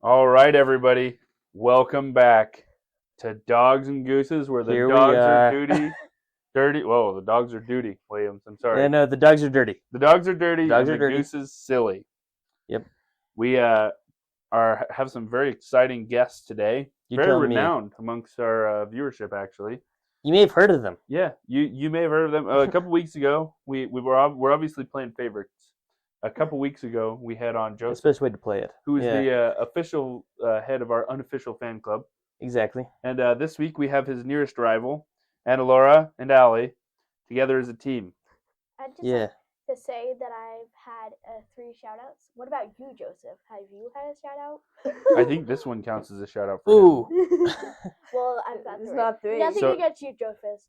All right, everybody. Welcome back to Dogs and Gooses, where the Here we dogs are are. dirty. Whoa, the dogs are duty, Williams. I'm sorry. Yeah, no, the dogs are dirty. The dogs are dirty, Dogs and are the dirty. goose is silly. Yep. We have some very exciting guests today. You Very tell me. renowned amongst our viewership, actually. You may have heard of them. Yeah, you may have heard of them. A couple weeks ago, we're obviously playing favorites. A couple weeks ago, we had on That's the Joseph, best way to play it. who is Yeah. the official head of our unofficial fan club. Exactly. And this week we have his nearest rival, Anna Laura and Allie, together as a team. I'd just Yeah. like to say that I've had 3 shout-outs. What about you, Joseph? Have you had a shout-out? I think this one counts as a shout out for Ooh. Well, I've got 3. It's not 3. Nothing So- against you, Joseph.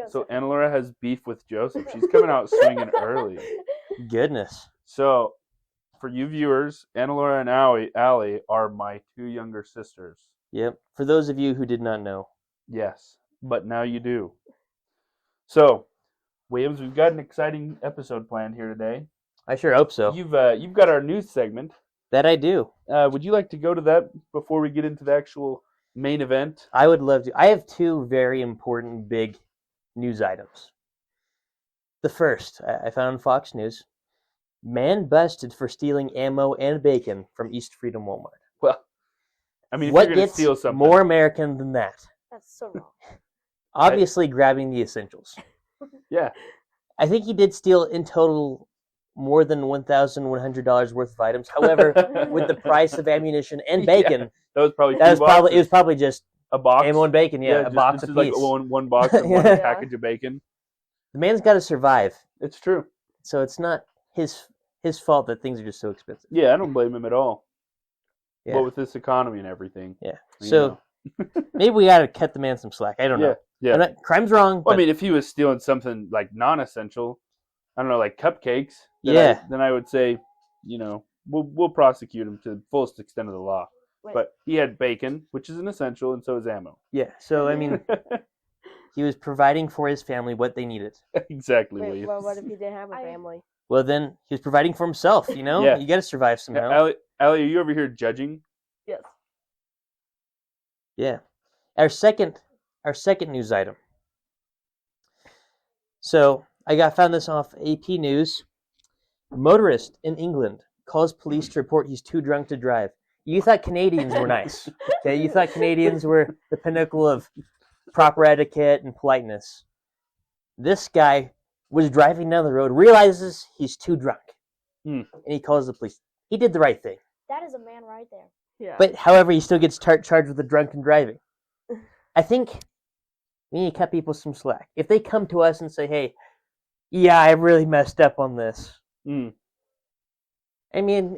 So Anna Laura has beef with Joseph. She's coming out swinging early. Goodness. So, for you viewers, Anna Laura and Allie are my 2 younger sisters. Yep. For those of you who did not know. Yes, but now you do. So, Williams, we've got an exciting episode planned here today. I sure hope so. You've got our news segment. That I do. Would you like to go to that before we get into the actual main event? I would love to. I have 2 very important big news items. The first, I found on Fox News. Man busted for stealing ammo and bacon from East Freedom Walmart. Well, I mean, if What you're going to gets steal something, more American than that? That's so wrong. Obviously, grabbing the essentials. yeah, I think he did steal in total more than $1,100 worth of items. However, with the price of ammunition and bacon, that was probably that was two probably it was boxes. probably just a box. ammo and bacon. Yeah, a just, box this of is like one box and one Yeah. package of bacon. The man's got to survive, It's true. so it's not his fault that things are just so expensive. Yeah, I don't blame him at all. Yeah. But with this economy and everything. Yeah. you So maybe we got to cut the man some slack. I don't know. know. Yeah. Crime's wrong. Well, I But mean, if he was stealing something like non-essential, I don't know, like cupcakes, then Yeah. then I would say, we'll prosecute him to the fullest extent of the law. Wait. But he had bacon, which is an essential, and so is ammo. yeah. So I mean, he was providing for his family what they needed. exactly. Wait, Williams. well, what if he didn't have a I- family? Well, then he was providing for himself. You know, Yeah. you got to survive somehow. Allie, are you over here judging? Yes. Yeah. Our second news item. So found this off AP News. Motorist in England calls police to report he's too drunk to drive. You thought Canadians were nice. Okay, you thought Canadians were the pinnacle of proper etiquette and politeness. This guy was driving down the road, realizes he's too drunk, and he calls the police. He did the right thing. That is a man right there. Yeah. But however, he still gets charged with the drunken driving. I think we need to cut people some slack. If they come to us and say, "Hey, yeah, I really messed up on this," I mean,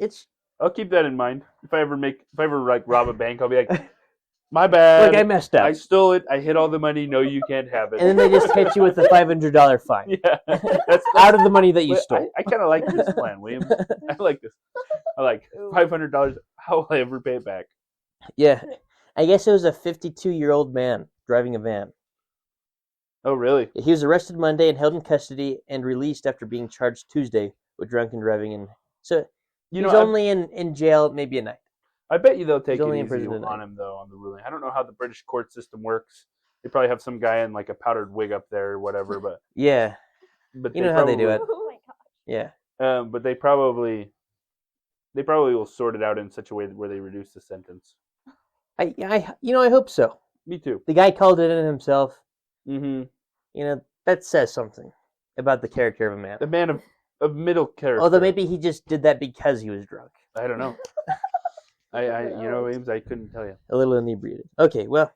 I'll keep that in mind. If I ever like rob a bank, I'll be like, my bad. like I messed up, I stole it. I hid all the money. No, you can't have it. and then they just hit you with a $500 fine yeah, that's out of the money that you but stole. I kind of like this plan, Williams. I like this. I like Ooh. $500. How will I ever pay it back? Yeah, I guess it was a 52-year-old man driving a van. Oh, really? He was arrested Monday and held in custody and released after being charged Tuesday with drunken driving. And so he's only in jail maybe a night. I bet you they'll take He's only it in easy prison on tonight. him though on the ruling. I don't know how the British court system works. They probably have some guy in like a powdered wig up there or whatever, but Yeah, you know how they do it. Oh my god. Yeah. But they probably will sort it out in such a way where they reduce the sentence. I hope so. Me too. The guy called it in himself. Mm-hmm. You know, that says something about the character of a man. The man of middle character. Although maybe he just did that because he was drunk. I don't know. Williams, I couldn't tell you. A little inebriated. Okay, well,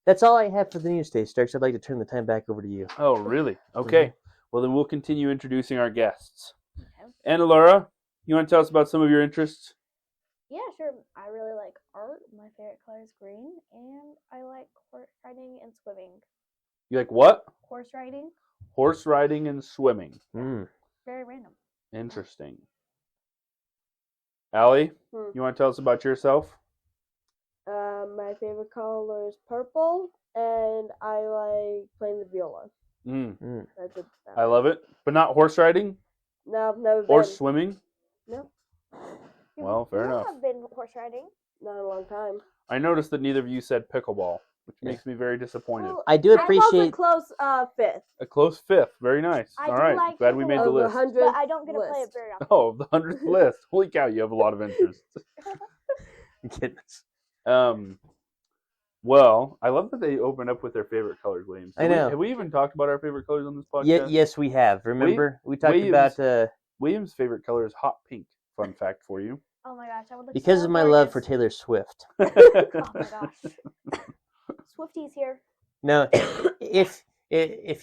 that's all I have for the news today, Starks. I'd like to turn the time back over to you. Oh, really? Okay. Mm-hmm. Well, then we'll continue introducing our guests. Okay. Anna Laura, you want to tell us about some of your interests? Yeah, sure. I really like art. My favorite color is green, and I like horse riding and swimming. You like what? Horse riding, Horse riding and swimming. very random. Interesting. Allie, Hmm. you want to tell us about yourself? My favorite color is purple, and I like playing the viola. That's it. I love it. But not horse riding No, I've never or been. swimming? No. Well, fair You enough. have been horse riding. Not in a long time. I noticed that neither of you said pickleball, which makes me very disappointed. Well, I do Pickleball's a appreciate. close fifth. A close fifth. Very nice. I All do right. like Glad we made the pickleball. list. 100 but I don't get to play it list. very often. Oh, the 100th list. Holy cow, you have a lot of interest. Goodness. Well, I love that they open up with their favorite colors, Williams. I know. Have we even talked about our favorite colors on this podcast? Yes, we have. Remember, we talked Williams- about William's favorite color is hot pink. Fun fact for you. Oh my gosh, I would look because so of my love for gorgeous. Taylor Swift. Oh my gosh. Swifty's here. No, if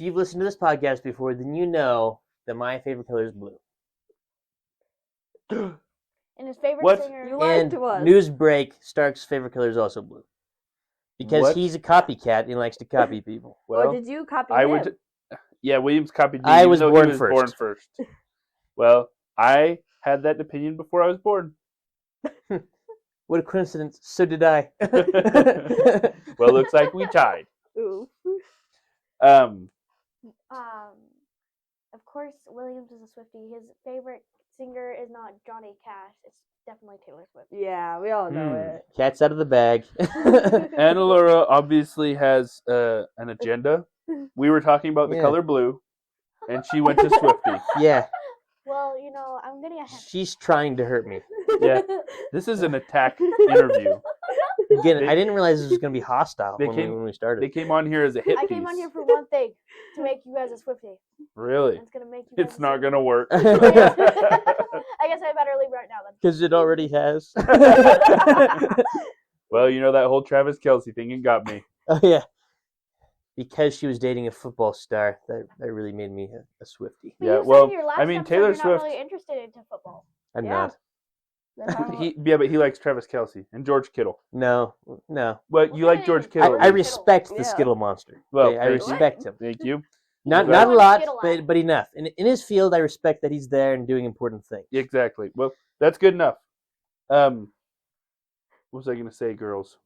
you've listened to this podcast before, then you know that my favorite color is blue. And his favorite What? singer. You lied And to us. news break: Stark's favorite color is also blue. Because What? he's a copycat and he likes to copy people. Well, or did you copy I him? would. Yeah, Williams copied me. I even was though he born was first. born first. Well, I had that opinion before I was born. What a coincidence. So did I. Well, looks like we tied. Ooh. Of course, Williams is a Swiftie. His favorite singer is not Johnny Cash. It's definitely Taylor Swift. Yeah, we all know it. Cat's out of the bag. Anna Laura obviously has an agenda. We were talking about the Yeah. color blue, and she went to Swiftie. Yeah, Well, you know, I'm getting a hint. she's trying to hurt me. Yeah, this is an attack interview. Again, I didn't realize this was going to be hostile They when came- we started. They came on here as a hit I piece. came on here for one thing, to make you guys a Swiftie. Really? And it's gonna make you. It's not going to work. I guess I better leave right now then. Because it already has. Well, you know that whole Travis Kelce thing, it got me. Oh, yeah. Because she was dating a football star, that really made me a Swiftie. But Yeah, you said well, in your last I mean, episode Taylor you're Swift- not really interested into football. I'm Yeah. not. That's how- But he likes Travis Kelce and George Kittle. No. Well, you like George I Kittle. I respect the Yeah. Skittle monster. Well, Okay, I thank you. respect him. Thank you. Not Well, a lot, Skittle out. but enough. In his field, I respect that he's there and doing important things. Exactly. Well, that's good enough. What was I going to say, girls?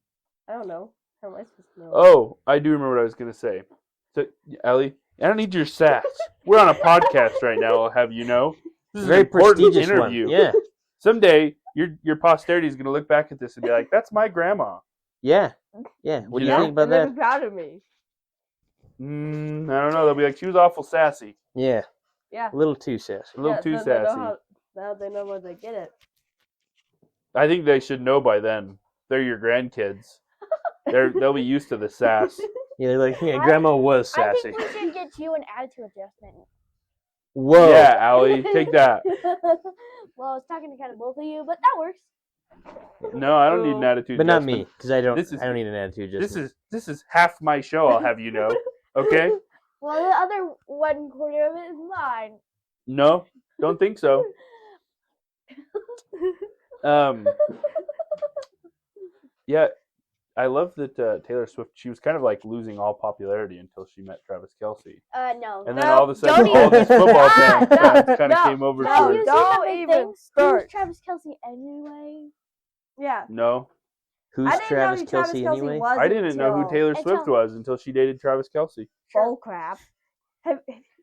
I don't know. How am I supposed to know? Oh, I do remember what I was going to say. So, Ellie, I don't need your sass. We're on a podcast right now, I'll have you know. This is Very an important prestigious interview. one. Yeah. Someday, your posterity is going to look back at this and be like, that's my grandma. Yeah. Yeah. What do you Yeah. think about And they'll that? be proud of me. I don't know. They'll be like, she was awful sassy. Yeah. Yeah. A little too sassy. A little Yeah, too so they know sassy. now they know where they get it. I think they should know by then. They're your grandkids. They'll be used to the sass. Yeah, they're like, yeah, Grandma was I sassy. think we should get you an attitude adjustment. Whoa. Yeah, Allie, take that. Well, I was talking to kind of both of you, but that works. No, I don't need an attitude. But not adjustment. me, because I don't This is- need an attitude. This is half my show. I'll have you know. Okay? Well, the other 1/4 of it is mine. No, don't think so. Yeah, I love that Taylor Swift. She was kind of like losing all popularity until she met Travis Kelce, No. and then No, all of a sudden, don't all these even- football Ah, fans kind of no, came over no, to Have her. you seen Don't the big even things? Who's start. Travis Kelce anyway? Yeah. No, Who's I didn't Travis know who Travis Kelce Kelce anyway? was. I didn't know who until- Taylor Until- Swift was until she dated Travis Kelce. Bull crap.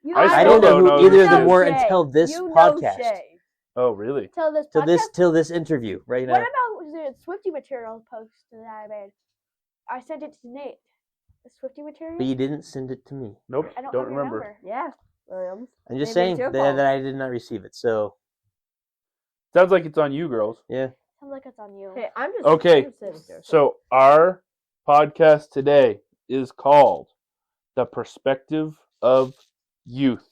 You I I still don't know don't know who either who of them Shay. were until this you know podcast. Shay. Oh, really? Till this podcast. Till this interview right now. What about the Swifty material post that I made? I sent it to Nate. The Swifty material? But you didn't send it to me. Nope, I don't, don't remember. Yeah. Williams. I'm just Maybe saying it's your that, fault. that I did not receive it. So Sounds like it's on you, girls. yeah. Sounds like it's on you. Hey, I'm just Okay, I'm sitting here. So our podcast today is called "The Perspective of Youth."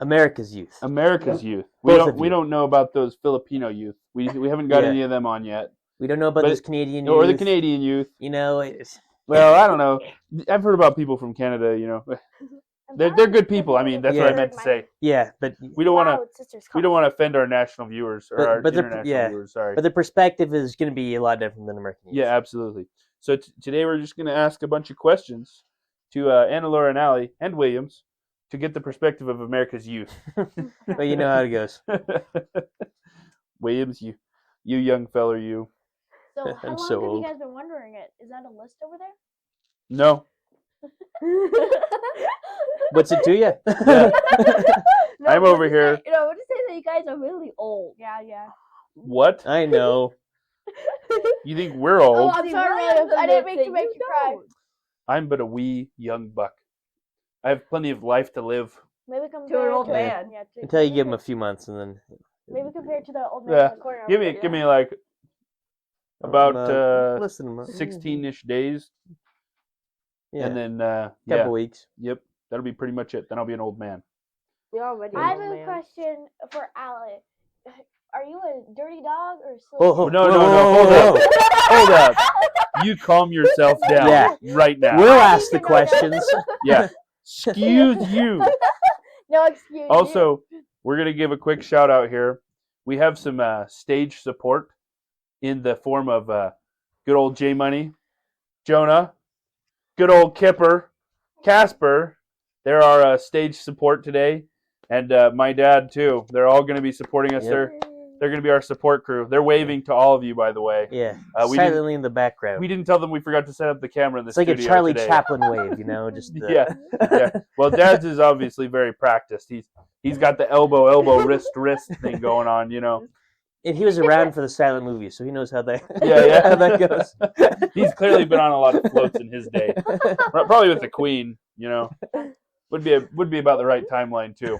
America's youth. America's youth. Both of We you. don't know about those Filipino youth. We haven't got Yeah. any of them on yet, We don't know about but- this Canadian or the youth. Canadian youth. You know, it's, Well, I don't know. I've heard about people from Canada. You know, they're good people. I mean, that's what I Yeah. meant to say. yeah, but We don't want to offend our national viewers or our But the- international yeah. viewers. Sorry. the perspective is going to be a lot different than American youth. Yeah, absolutely. So today we're just going to ask a bunch of questions to Anna, Laura, and Allie, and Williams to get the perspective of America's youth. But you know how it goes. Williams, you young feller, you. So how I'm long so have old. you guys been wondering it? Is that a list over there? No. What's it to you? No, I'm we'll over just here. Say, I would just say that you guys are really old. Yeah. What? I know. You think we're old? Oh, I'm See, sorry, William's Williams. I a didn't bit mean to make thing. you cry. don't. I'm but a wee young buck. I have plenty of life to live. Maybe compared To an old to man. Yeah, Until you give him a few months, and then maybe compared to the old man Yeah. in the corner. Give me like about listen, 16-ish days, yeah, and then couple weeks. Yep, that'll be pretty much it. Then I'll be an old man. You're already I an have old a man. question for Alec. Are you a dirty dog or slow? Oh, No, hold up. Hold up. You calm yourself down Yeah. right now. We'll I ask need the to know that. questions. Yeah. Excuse you. No excuse. Also, we're going to give a quick shout out here. We have some stage support in the form of good old J Money, Jonah, good old Kipper, Casper. They're our stage support today. And my dad, too. They're all going to be supporting us. Yep. They're going to be our support crew. They're waving to all of you, by the way. Yeah, We silently in the background. We didn't tell them we forgot to set up the camera in the It's like a studio Charlie today. Chaplin wave, you know, just Yeah. Well, Dad's is obviously very practiced. He's got the elbow, wrist thing going on, you know. And he was around for the silent movie, so he knows how that Yeah. how that goes. He's clearly been on a lot of floats in his day. Probably with the Queen, you know. Would be about the right timeline too.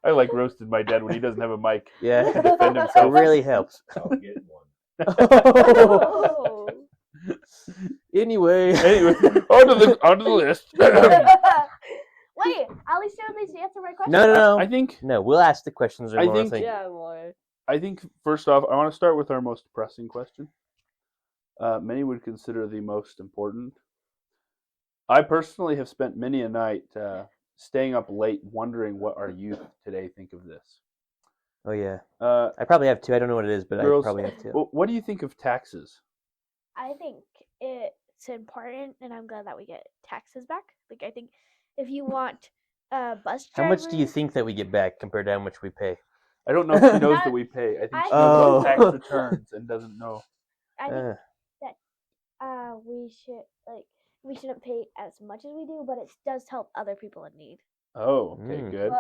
I like roasted my dad when he doesn't have a mic to Yeah, defend it himself. really helps. I'll get one. Oh. Anyway, onto the list. Wait, Ali still needs to answer my question. no. I think No, we'll ask the questions. I More, think- Yeah, more. I think first off, I want to start with our most pressing question. Many would consider the most important. I personally have spent many a night staying up late wondering what our youth today think of this. Oh yeah, Uh, I probably have two. I don't know what it is, but Girls- I probably have two. what do you think of taxes? I think it's important, and I'm glad that we get taxes back. Like, I think if you want bus How drivers, much do you think that we get back compared to how much we pay? I don't know if she knows that we pay. I think she knows Oh. what tax returns and doesn't know. I think Uh, we shouldn't pay as much as we do, but it does help other people in need Oh, okay, Mm. good.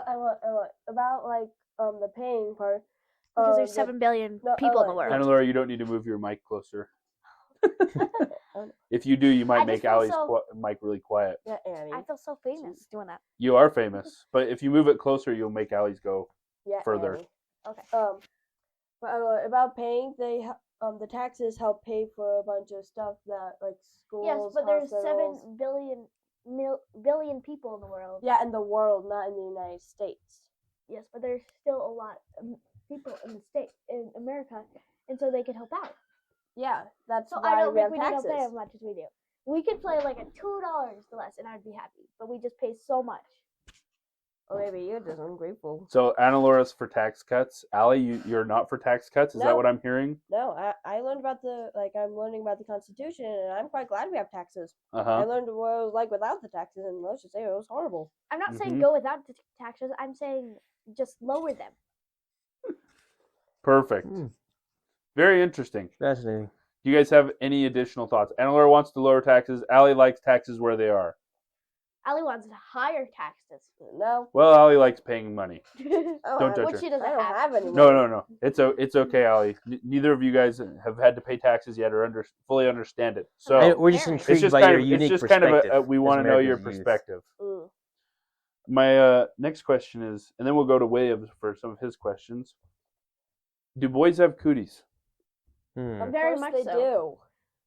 About like the paying part. because there's the- 7 billion no, people in the like- world. Anna Laura, you don't need to move your mic closer. If you do, you I might just make feel Allie's so- mic really quiet. Yeah, Annie. I feel so famous doing that. You are famous, but if you move it closer, you'll make Allie's go. Yeah, further. Annie. Okay. But about paying, the taxes help pay for a bunch of stuff that like schools. Yes, but there's hospitals. 7 billion people in the world. Yeah, in the world, not in the United States. Yes, but there's still a lot of people in America, and so they can help out. Yeah, that's So why I don't we think have we need to taxes. pay as much as we do. We could pay like a $2 less, and I'd be happy. But we just pay so much. Or maybe you're just ungrateful. So Anna Laura's for tax cuts. Allie, you're not for tax cuts. Is that No. what I'm hearing? No, I learned about I'm learning about the Constitution, and I'm quite glad we have taxes. I Uh-huh. learned what it was like without the taxes, and let's just say it was horrible. I'm not Mhm. saying go without the taxes. I'm saying just lower them. Perfect. Hmm. Very interesting. fascinating. Do you guys have any additional thoughts? Anna Laura wants to lower taxes. Allie likes taxes where they are. Ali wants higher taxes. No, Well, Allie likes paying money. oh, Don't I, judge Which her. she I doesn't don't have. have any. No. It's okay, Allie. Neither of you guys have had to pay taxes yet or fully understand it. So We're just Very. it's intrigued just by kind your of unique it's just kind perspective. of we as want to know your America's youth. perspective. Mm. My next question is, and then we'll go to Williams for some of his questions. Do boys have cooties? Hmm. Very Of much course they so. do.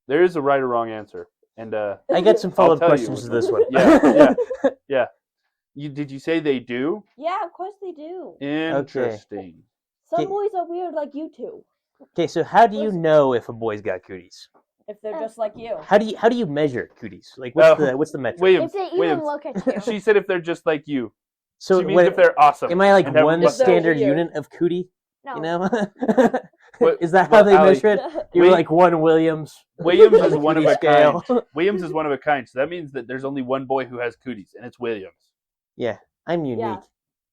There is a right or wrong answer, and I got some follow-up tell you. questions to this one. yeah. Did you say they do? Yeah, of course they do. Interesting. Some Okay. boys are weird like you two. Okay, so how do you Listen. know if a boy's got cooties? If they're just like you. How do you measure cooties? Like what's the metric? Williams, If they even Williams. look at you. She said if they're just like you. So She means what- if they're awesome. am I like and have one a- If they're standard weird. unit of cootie? No. You know? What- Is that well, how they Allie, measure it? You're Wait. like one Williams. Williams on is the one of cootie a scale. kind. Williams is one of a kind, so that means that there's only one boy who has cooties, and it's Williams. Yeah, I'm unique. Yeah.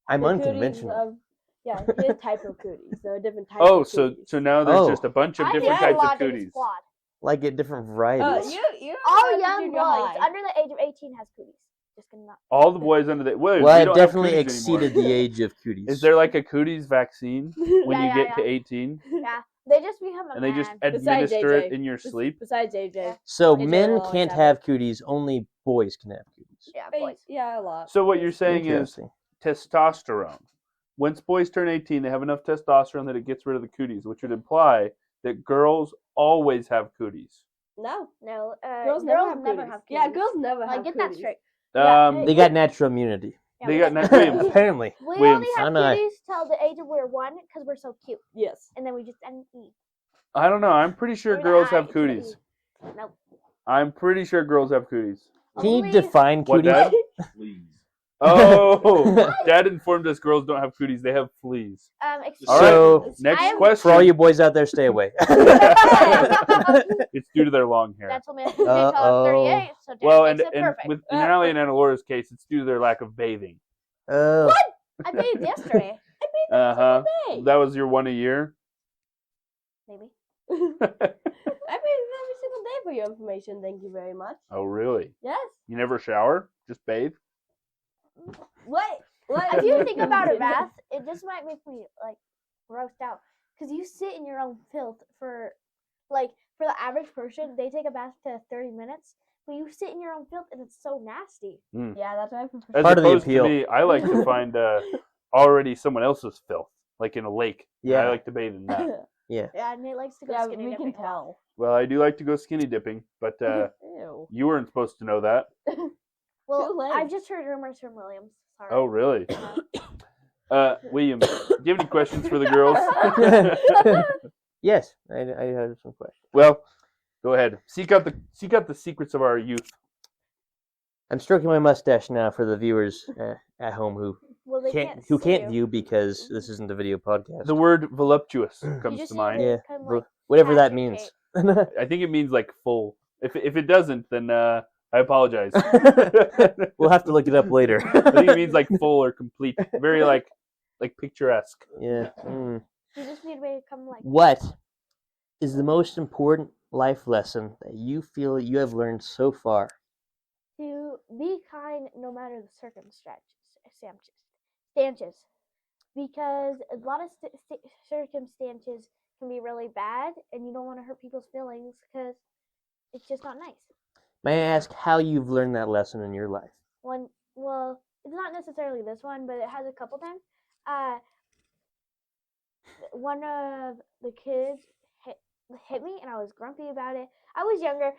I'm The cooties unconventional. his type of cooties. There are different types Oh, of so cooties. now there's Oh. just a bunch of I different think types of logic is cooties. flawed. like at different varieties. You All young boys under the age of 18 has cooties. Just gonna not. All the boys under the Well, we I've don't have definitely cooties exceeded anymore. the age of cooties. Is there like a cooties vaccine when Yeah, you yeah, get to 18 Yeah, they just become a and they just man. Besides administer it AJ. in your sleep? Besides AJ. So AJ men will always can't have have cooties, only boys can have cooties. Yeah, boys. Yeah, a lot. So what you're saying is Interesting. testosterone. Once boys turn 18, they have enough testosterone that it gets rid of the cooties, which would imply that girls always have cooties. No. No, Girls never have cooties. have cooties. Yeah, girls never Like, have get cooties. that straight. Um, They got natural immunity. Yeah, they we got got- Williams. Apparently. We Williams. only have I know. cooties till the age of we're 1 because we're so cute, Yes. and then we just end E. I don't know. I'm pretty sure We're girls the I have to the cooties. E. Nope. I'm pretty sure girls have cooties. Can you Only- define What, cooties? Dad? Please. Oh, Dad informed us girls don't have cooties. They have fleas. Excuse All So- right. Next I am- question. For all you boys out there, stay away. It's due to their long hair. Gentlemen, until I'm 38, so Dad Well, makes and it perfect. with in Allie and Anna-Laura's case, it's due to their lack of bathing. Oh. I bathed yesterday, Uh-huh. Hey. That was your one a year? maybe. I mean, every single day for your information. Thank you very much. Oh, really? Yes. You never shower? Just bathe? What? If you think about a bath, it just might make me like grossed out because you sit in your own filth for the average person, they take a bath to 30 minutes, but you sit in your own filth and it's so nasty. Yeah, that's what I prefer. As Part of the opposed appeal. to me, I like to find already someone else's filth, like in a lake. Yeah. I like to bathe in that. Yeah, and it likes to go Yeah, skinny we dipping can a lot. tell. Well, I do like to go skinny dipping, but Ew. you weren't supposed to know that. Well, Too late. I've just heard rumors from Williams. Sorry. Oh, really? William, do you have any questions for the girls? Yes, I have some questions. Well, go ahead. Seek out the secrets of our youth. I'm stroking my mustache now for the viewers at home Well, they can't see can't you. view because this isn't a video podcast. The word voluptuous You comes just to need mind. to Yeah, kind of, vo- like, Whatever that patch your means. I think it means like full. If it doesn't, then I apologize. We'll have to look it up later. I think it means like full or complete. Very like picturesque. Yeah. Mm. You just need to become like. What is the most important life lesson that you feel you have learned so far? To be kind no matter the circumstances. Because a lot of circumstances can be really bad, and you don't want to hurt people's feelings because it's just not nice. May I ask how you've learned that lesson in your life? Well, it's not necessarily this one, but it has a couple times. One of the kids hit me, and I was grumpy about it. I was younger.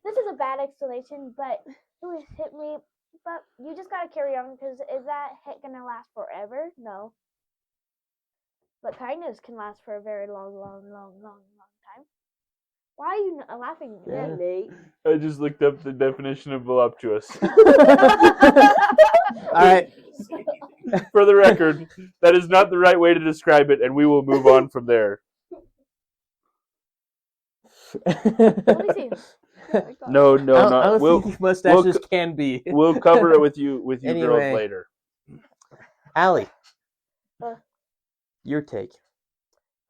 This is a bad explanation, but it was hit me. But you just gotta carry on because is that hit gonna last forever? No. But kindness can last for a very long time. Why are you laughing? Yeah. Nate. I just looked up the definition of voluptuous. All right. For the record, that is not the right way to describe it, and we will move on from there. Let me see. No, I don't we'll think mustaches can be. we'll cover it with you Anyway. girls later. Allie, Uh. your take.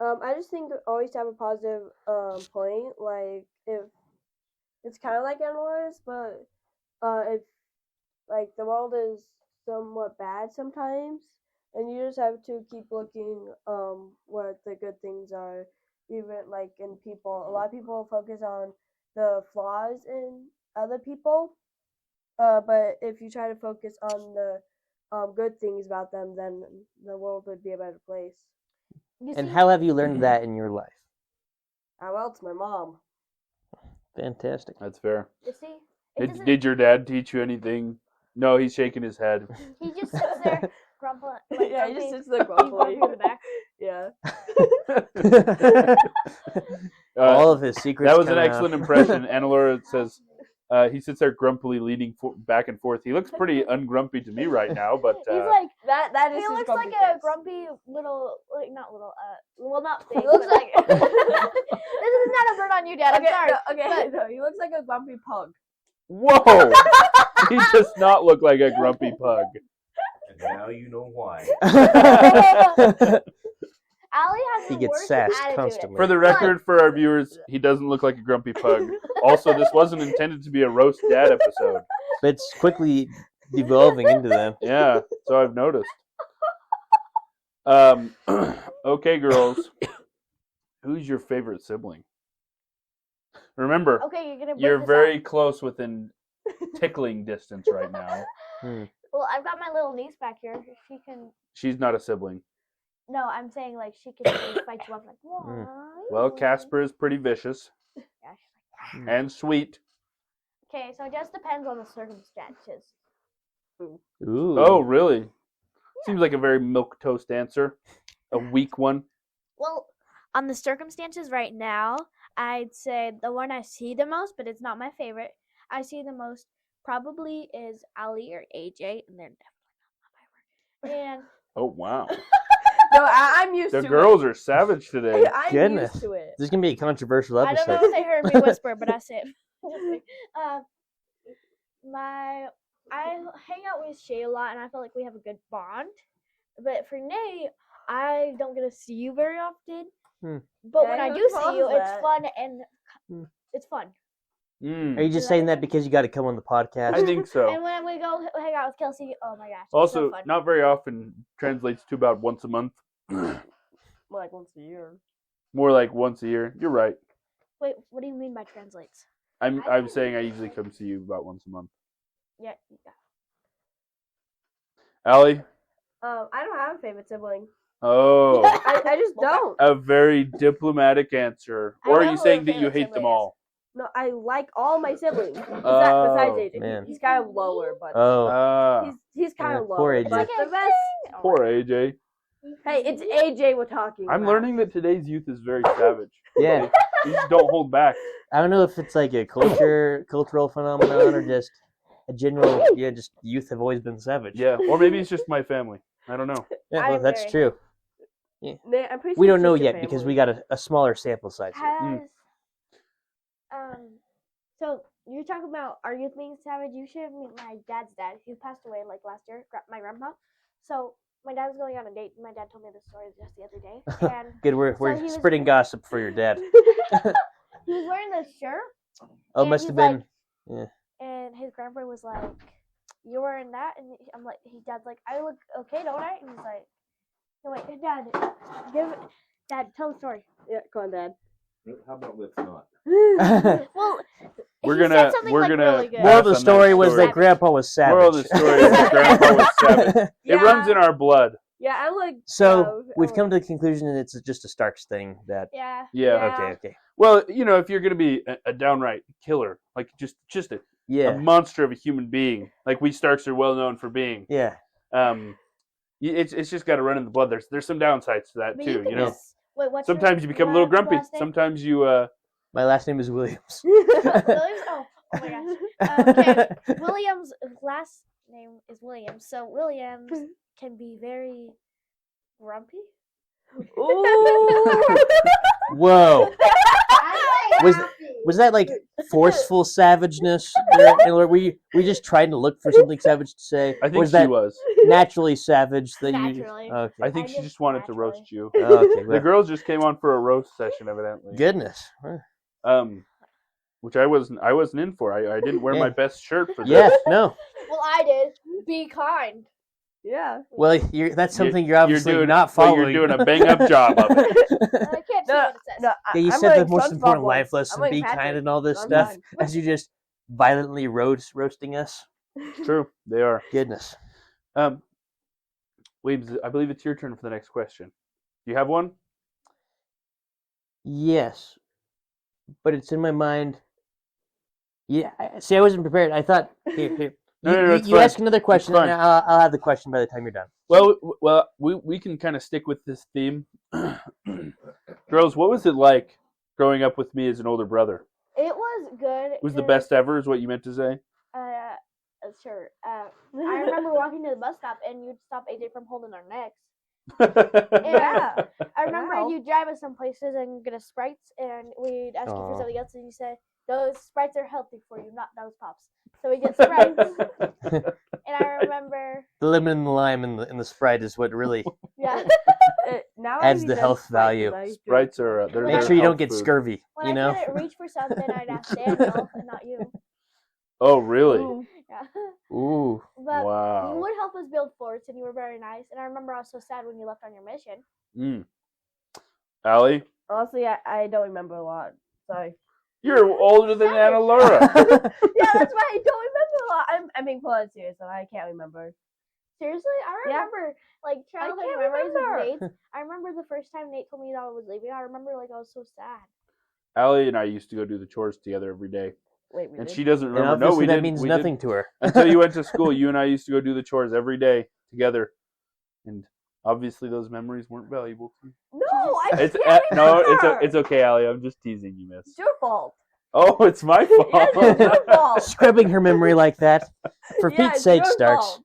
I just think always have a positive point. Like if it's kind of like animals, but if like the world is somewhat bad sometimes, and you just have to keep looking what the good things are. Even like in people, a lot of people focus on the flaws in other people, but if you try to focus on the good things about them, then the world would be a better place. You And see? how have you learned that in your life? Well, it's my mom. Fantastic. That's fair. You see? It Did, doesn't- did your dad teach you anything? No, he's shaking his head. He just sits there grumping. Like, Yeah, he just grumpy. sits there grumpily. in the back. Yeah. All of his secrets. That was an coming excellent out. impression. Anna Laura says he sits there grumpily leaning back and forth. He looks pretty ungrumpy to me right now, but He's like That is he his looks grumpy like a face. grumpy little, like not little, well not thing. He looks but, like this is not a burn on you, Dad. I'm sorry. No, he looks like a grumpy pug. whoa! He does not look like a grumpy pug. And now you know why. Allie has He the gets worst sassed attitude. constantly. For the record, for our viewers, he doesn't look like a grumpy pug. Also, this wasn't intended to be a roast dad episode. But it's quickly devolving into that. Yeah, so I've noticed. Okay, girls. Who's your favorite sibling? Remember, Okay, you're gonna. you're break this very up. close within tickling distance right now. Well, I've got my little niece back here. She can. She's not a sibling. No, I'm saying like she can fight you up like. Why? Well, Casper is pretty vicious Yeah, she's like. and sweet. Okay, so it just depends on the circumstances. Ooh. Oh, really? Seems like a very milquetoast answer. A weak one. Well, on the circumstances right now, I'd say the one I see the most, but it's not my favorite. I see the most probably is Ali or AJ, and they're definitely not my favorite. And Oh, wow. No, I'm used to The it. girls are savage today. I'm Goodness. used to it. This is going to be a controversial I don't episode. know if they heard me whisper, but I said, I hang out with Shay a lot, and I feel like we have a good bond. But for Nate, I don't get to see you very often. But Yeah, when I who do told see you, us it's that? fun and it's fun. Mm, Are you just saying that because you got to come on the podcast? I think so. And when we go hang out with Kelsey, oh my gosh, it's Also, so fun. not very often translates to about once a month. Like once a year. More like once a year. You're right. Wait, what do you mean by translates? I'm saying I usually come see you about once a month. Yeah. Allie? I don't have a favorite sibling. Oh, I just don't. a very diplomatic answer. I Or are know you who saying your that you favorite hate them sibling all? No, I like all my siblings. Oh, Besides AJ. man. He's kind of lower, but Oh. he's kind Yeah, of poor lower. AJ. But the rest. Poor AJ. Hey, it's AJ we're talking I'm about. learning that today's youth is very savage. Yeah. You just don't hold back. I don't know if it's like a cultural phenomenon or just a general, just youth have always been savage. Yeah, or maybe it's just my family. I don't know. Yeah, I'm well, that's very- true. Nate, I'm pretty We sure don't know it's your yet because family. we got a smaller sample size. Has so you're talking about our youth being savage. You should meet my dad's dad. He passed away like last year. My grandpa. So my dad was going on a date. My dad told me this story just the other day. And Good, we're he was- spreading gossip for your dad. he was wearing this shirt. Oh, And must he's have been. And his grandpa was like, "You're wearing that?" And I'm like, his dad's like, "I look okay, don't I?" And he's like, "No wait, Dad, tell the story." Yeah, go on, Dad. How about let's not? Well, We're he gonna- said something we're like gonna- really good. Moral of the Pass on that story was story. that Grandpa was savage. Moral of the story is that Grandpa was savage. Yeah. It runs in our blood. Yeah, I like. So we've oh. come to the conclusion that it's just a Starks thing. That Yeah. Yeah. Yeah. okay. Well, if you're gonna be a downright killer, like just a Yeah, monster of a human being, like we Starks are well known for being, yeah. it's just got to run in the blood. There's some downsides to that But too. can You know, just- wait, what's sometimes you become a little grumpy. last name? Sometimes you My last name is Williams. Williams? Oh my gosh. Okay. Williams' last name is Williams, so Williams can be very grumpy. Ooh. Whoa. Was that like forceful savageness? And were we just trying to look for something savage to say? I Or think was she that was. naturally savage that Naturally. you? Okay. I think she just wanted to roast you. Okay. The Well, girls just came on for a roast session, evidently. goodness. Which I wasn't in for. I didn't wear Yeah. my best shirt for this. Yeah. No. Well, I did. Be kind. Yeah. Well, that's something you're obviously not well, following. you're doing a bang up job of it. I can't see No, what it says. no, Yeah, you I'm said the wearing most important SpongeBob life ones. lesson: I'm wearing be Patrick. kind and all this I'm stuff. fine. As you just violently roasting us. True, they are. Goodness. Weebs, I believe it's your turn for the next question. Do you have one? Yes, but it's in my mind. Yeah. See, I wasn't prepared. I thought. Here. No, it's You fine. ask another question, fine. and I'll have the question by the time you're done. Well, we can kind of stick with this theme. Girls, what was it like growing up with me as an older brother? It was good. It was the 'cause, best ever, is what you meant to say? Sure. I remember walking to the bus stop and you'd stop AJ from holding our necks. Yeah. I remember Wow. you'd drive us some places and get us Sprites, and we'd ask you for Aw. something else, and you say, "Those Sprites are healthy for you, not those pops." So we get Sprites. And I remember, The lemon and the lime in the Sprite is what really. yeah. Now Adds he the said health Sprite, value. but I drink Sprites are Sprite. they're Make they're sure you don't health get food. scurvy. When You I know. couldn't reach for something, I'd ask Daniel and not you. Oh, really? Ooh. Yeah. Ooh. But you Wow. would help us build forts, and you were very nice. And I remember I was so sad when you left on your mission. Mm. Allie, Honestly, I don't remember a lot. Sorry. you're older than Anna Laura. Yeah, that's why I don't remember a lot. I'm being quite serious, and I can't remember. Seriously, I Yeah. remember like childhood can't memories remember. with Nate. I remember the first time Nate told me that I was leaving. I remember like I was so sad. Allie and I used to go do the chores together every day, Wait, we and did? she doesn't And remember. No, obviously we that didn't. means We nothing didn't. to her. Until you went to school, you and I used to go do the chores every day together, and obviously those memories weren't valuable to you. No, I It's can't remember. it's okay, Allie. I'm just teasing you, miss. It's your fault. Oh, it's my fault. Yes, it's your fault. Scrubbing her memory like that. For Yeah, Pete's it's sake, your Starks. fault.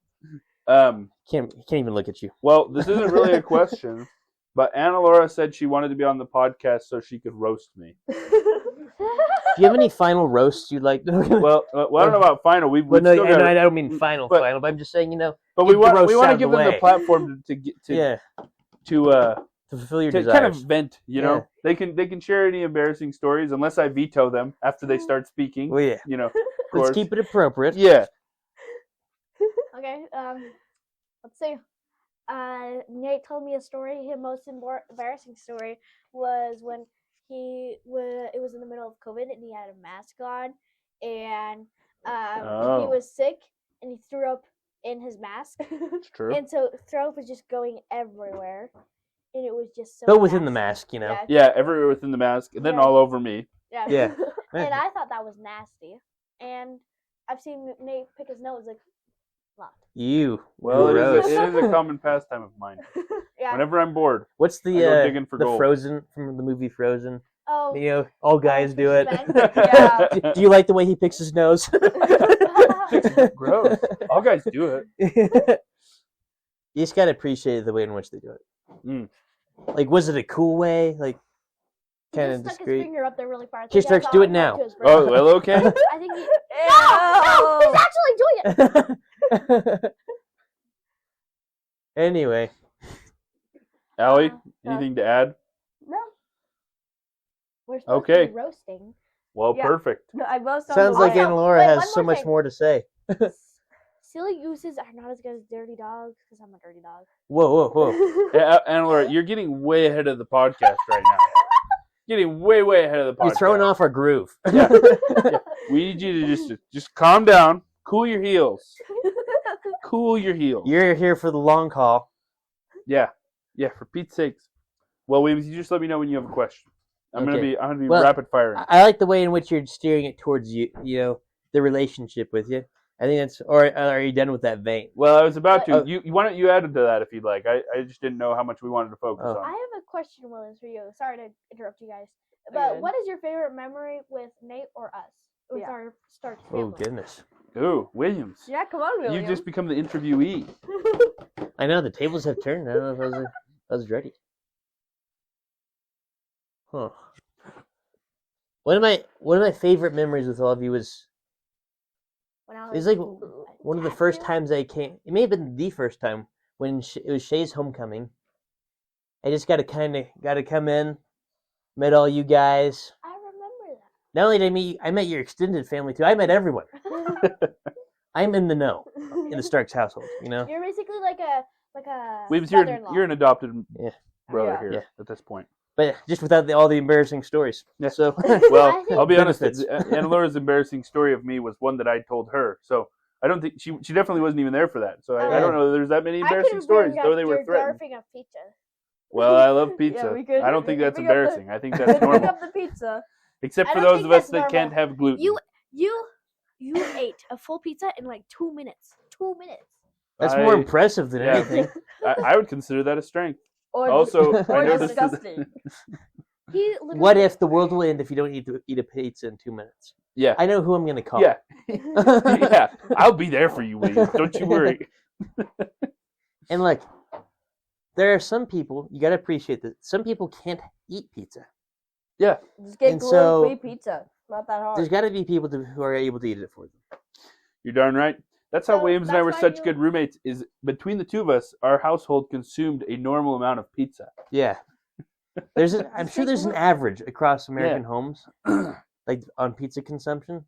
Can't even look at you. Well, this isn't really a question, but Anna Laura said she wanted to be on the podcast so she could roast me. Do you have any final roasts you'd like? Well, I don't know about final. We've Well, no, still got I don't mean final, but- final. But I'm just saying, but we get the want roasts out to of give the them the way. platform to get to yeah, to to fulfill your to desires. kind of vent. You know, they can share any embarrassing stories unless I veto them after they start speaking. Well, yeah. You know, of Let's course. keep it appropriate. Yeah. Okay, let's see. Nate told me a story. His most embarrassing story was when it was in the middle of COVID and he had a mask on, and he was sick and he threw up in his mask, It's true. and so throw up was just going everywhere, and it was just so. But within the nasty. mask, you know. Yeah, everywhere within the mask, and then Yeah. all over me. Yeah. Yeah. And I thought that was nasty, and I've seen Nate pick his nose like a lot. You. Well, it gross. is a common pastime of mine. Yeah. Whenever I'm bored, What's I go digging the for gold. Frozen from the movie Frozen? Oh. You know, all guys do it. Fisherman. Yeah. Do you like the way he picks his nose? Gross. All guys do it. You just gotta appreciate the way in which they do it. Mm. Like, was it a cool way? Like, He kind just of stuck his discreet. finger up there really far. I Here, think Starks, that's do how it now. went to his brain. Oh, well, okay. I think he. No, he's actually doing it. Anyway, Allie, Uh, anything to add? No, We're supposed to Okay. be roasting. Well, Yeah. perfect. no, I roast on sounds the like way. Anna Laura wait, has one so more much thing. more to say. Silly gooses are not as good as dirty dogs because I'm a dirty dog. Whoa, whoa, whoa! Yeah, Anna Laura, you're getting way ahead of the podcast right now. Getting way ahead of the podcast. You're throwing off our groove. Yeah. We need you to just calm down, cool your heels, cool your heels. You're here for the long haul. Yeah, for Pete's sakes. Well, Williams, you just let me know when you have a question. I'm gonna Okay. be Well, rapid firing. I like the way in which you're steering it towards you. You know, the relationship with you. I think that's. Or are you done with that vein? Well, I was about to. Oh. You why don't you add to that if you'd like? I just didn't know how much we wanted to focus Oh. on. I have a question, Williams, for you. Sorry to interrupt you guys. But good. what is your favorite memory with Nate or us? With Yeah. our Stark Oh family? goodness! Ooh, Williams. Yeah, come on, William. You've just become the interviewee. I know the tables have turned. I don't know if I was ready. Huh. One of my favorite memories with all of you was When I it was was like one of the first times I came. It may have been the first time when it was Shay's homecoming. I just got to come in, met all you guys. I remember Not only did I met your extended family too. I met everyone. that. I'm in the know in the Starks household. You know. You're basically like a Williams, mother-in-law. you're an adopted Yeah. brother Yeah. here Yeah. at this point. But just without all the embarrassing stories. Yeah. So Well, I think- I'll be honest. Benefits. Anna Laura's embarrassing story of me was one that I told her. So I don't think she definitely wasn't even there for that. So I don't know that there's that many I embarrassing could stories, bring though up they were your threatened. garfing of pizza. Well, I love pizza. we could- I don't think we could that's bring up the- embarrassing. I think that's Pick normal. up the pizza. Except I for don't those think of us that's that can't normal. have gluten. You ate a full pizza in like 2 minutes. 2 minutes. that's more I- impressive than yeah. anything. I would consider that a strength. Or Also, I or noticed that- disgusting. He literally What if the world will end if you don't eat a pizza in 2 minutes? Yeah. I know who I'm gonna call. Yeah. Yeah. I'll be there for you, Williams. Don't you worry. And look, there are some people you gotta appreciate that some people can't eat pizza. Yeah. Just get And so- gluten-free pizza. Not that hard. There's got to be people who are able to eat it for them. You're darn right. That's how So Williams and I that's were why such you- good roommates. Is between the two of us, our household consumed a normal amount of pizza. Yeah, I'm sure there's an average across American homes, like on pizza consumption,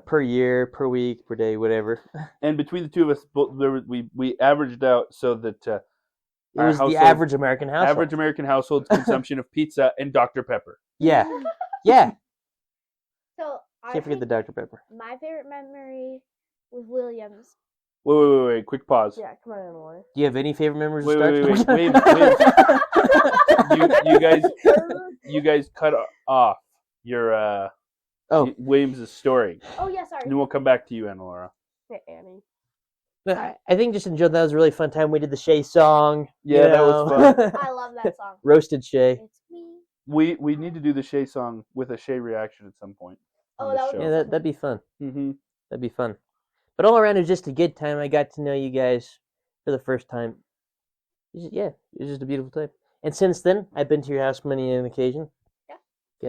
per year, per week, per day, whatever. And between the two of us, we averaged out so that It was the average American household. Average American household's consumption of pizza and Dr. Pepper. Yeah, yeah. So I Can't forget the Dr. Pepper. my favorite memory with Williams. Wait, quick pause. Yeah, come on, Emily. Do you have any favorite memories Wait, of Star wait, Trek? you guys cut off your Williams' story. Oh yeah, sorry. And then we'll come back to you, Anna Laura. Hey, Annie. No, I think just enjoyed that was a really fun time. We did the Shay song. Yeah, that was fun. I love that song. Roasted Shay. It's me. We need to do the Shay song with a Shay reaction at some point. Oh, on that this would show. Yeah, that'd be fun. Mm-hmm. That'd be fun. But all around, it was just a good time. I got to know you guys for the first time. It was just a beautiful time. And since then, I've been to your house many an occasion. Yeah.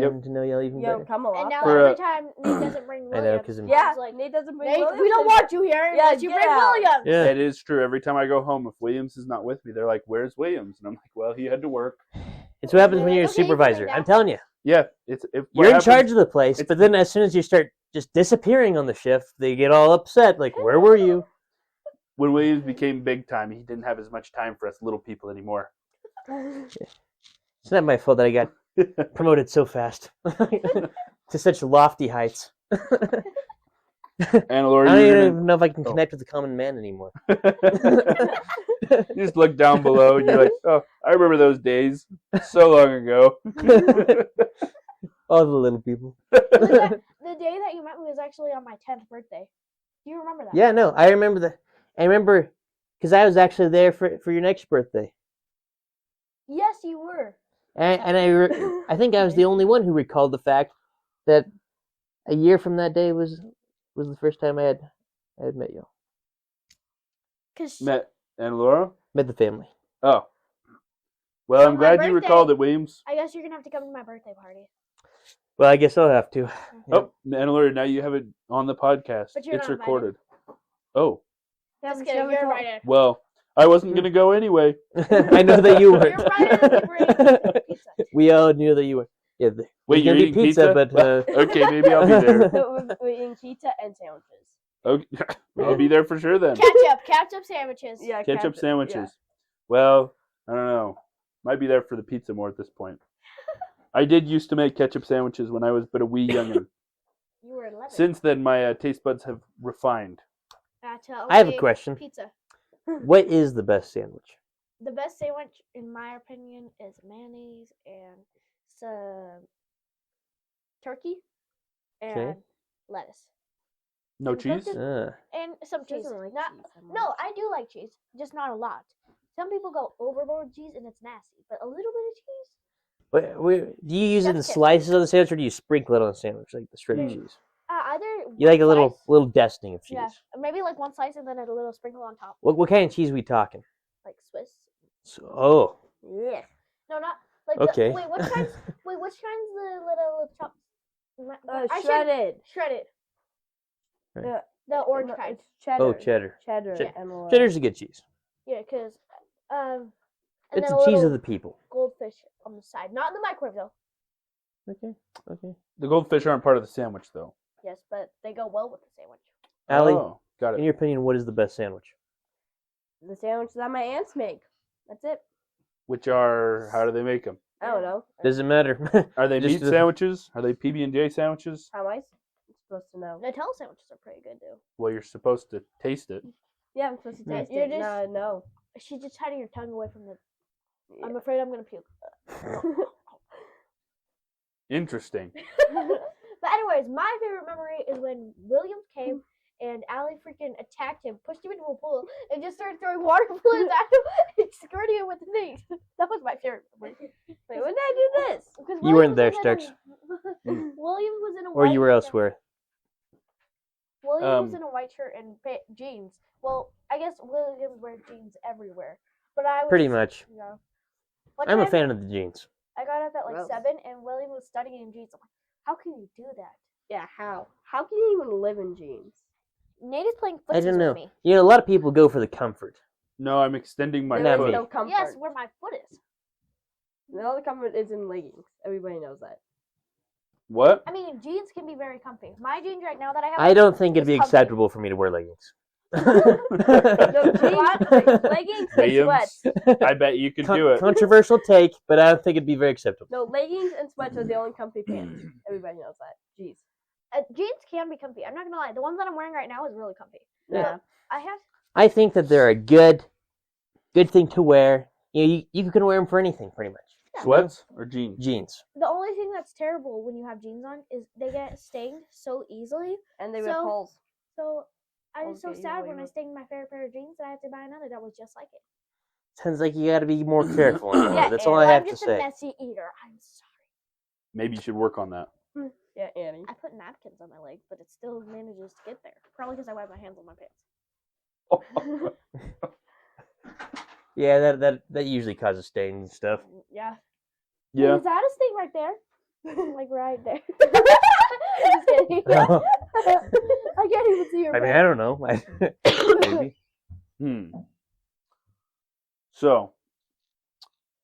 Getting to know y'all even You better. don't come a lot. And now For, every time Nate doesn't bring I know, Williams, 'cause I'm- Yeah, he's like, Nate doesn't bring Nate, Williams. we don't want you here Yeah, unless you get bring out. Williams. Yeah. It is true. Every time I go home, if Williams is not with me, they're like, "Where's Williams?" And I'm like, "Well, he had to work." It's what happens when you're a Okay, you can supervisor. lay I'm down. telling you. Yeah, You're in charge of the place, but then as soon as you start just disappearing on the shift, they get all upset. Like, where were you? When Williams became big time, he didn't have as much time for us little people anymore. It's not my fault that I got promoted so fast to such lofty heights. Anna Laura, I don't you're even know if I can connect with the common man anymore. you just look down below and you're like, "Oh, I remember those days so long ago." All the little people. The day that you met me was actually on my 10th birthday. Do you remember that? Yeah, no, I remember that. I remember because I was actually there for your next birthday. Yes, you were. And I think I was the only one who recalled the fact that a year from that day was the first time I had met you. Cause Met Anna Laura? Met the family. Oh. Well, I'm On my glad you birthday- recalled it, Williams. I guess you're gonna have to come to my birthday party. Well, I guess I'll have to. Oh, Anna Laura, now you have it on the podcast. But you're It's not invited. recorded. Oh, Just kidding, you're invited. well, I wasn't going to go anyway. I know that you You're were. invited if you bring pizza. We all knew that you were. Yeah, Wait, you're gonna be eating pizza? but Okay, maybe I'll be there. We're eating pizza and sandwiches. Okay. I'll be there for sure then. Ketchup sandwiches. Yeah, Ketchup sandwiches. yeah. Well, I don't know. Might be there for the pizza more at this point. I did used to make ketchup sandwiches when I was but a wee youngin. You were 11. Since then, my taste buds have refined. I have a question. Pizza. What is the best sandwich? The best sandwich, in my opinion, is mayonnaise and some turkey and Okay. lettuce No And cheese? something- and some cheese. Doesn't like Not, cheese that much. no, I do like cheese, just not a lot. Some people go overboard with cheese and it's nasty, but a little bit of cheese. Do you use it in That's it. slices on the sandwich, or do you sprinkle it on the sandwich like the shredded Mm. cheese? Either You like a one little slice, dusting of cheese. yeah, maybe like one slice and then a little sprinkle on top, What kind of cheese we talking? like Swiss. Oh, Yeah. No, not like Okay. wait, which kinds? Wait, which kinds the little chopped? I should- Shredded. shredded. The, The orange no, kind. it's cheddar. oh, cheddar. Cheddar. Che- Emily. Cheddar's a good cheese. Yeah, because and It's then the a cheese little of the people. goldfish on the side, not in the microwave though. Okay. The goldfish aren't part of the sandwich, though. Yes, but they go well with the sandwich. Allie, Oh, got in it. your opinion, what is the best sandwich? The sandwiches that my aunts make. That's it. Which are, how do they make them? I don't know. Doesn't matter. Are they Just meat the- sandwiches? Are they PB&J sandwiches? How am I supposed to know? Nutella sandwiches are pretty good too. Well, you're supposed to taste it. Yeah, I'm supposed to Yeah, taste you're it. just- No. She's just hiding your tongue away from the. Yeah. I'm afraid I'm gonna puke. Interesting. But anyways, my favorite memory is when Williams came and Allie freaking attacked him, pushed him into a pool, and just started throwing water balloons at him and squirting him with the things. That was my favorite memory. Wait, when did I do this? Because You weren't Williams there, was in a- Starks. Williams was in a Or white you were elsewhere. Williams was in a white shirt and jeans. Well, I guess Williams wears jeans everywhere, but I was Pretty much. Yeah. One I'm a time, fan of the jeans. I got up at like Gross. 7, and William was studying in jeans. I'm like, how can you do that? Yeah, how? How can you even live in jeans? Nate is playing I footsies don't know. with me. You know, a lot of people go for the comfort. No, I'm extending my Not foot. me. No comfort. Yes, where my foot is. All the comfort is in leggings. Everybody knows that. What? I mean, jeans can be very comfy. My jeans right now that I have. I don't think it'd be It's comfy. acceptable for me to wear leggings. No, jeans, leggings, and Williams, sweats. I bet you could do it. Controversial take, but I don't think it'd be very acceptable. No, leggings and sweats are the only comfy pants. Everybody knows that. Jeez. Jeans can be comfy. I'm not gonna lie. The ones that I'm wearing right now is really comfy. Yeah. I have. I think that they're a good thing to wear. You can wear them for anything, pretty much. Sweats or jeans? Jeans. The only thing that's terrible when you have jeans on is they get stained so easily. And they rip So- holes. So I was so Okay, sad wait, when I wait. stained my favorite pair of jeans that I had to buy another that was just like it. Sounds like you got to be more careful. in Yeah, that's all and I have I'm to just a say. messy eater. I'm sorry. Maybe you should work on that. Yeah, Annie. I put napkins on my leg, but it still manages to get there. Probably because I wipe my hands on my pants. Yeah, that usually causes stains and stuff. Yeah. Yeah. Is that a stain right there? Like right there. Just kidding. I can't even see your I mean, face. I don't know. Maybe. So,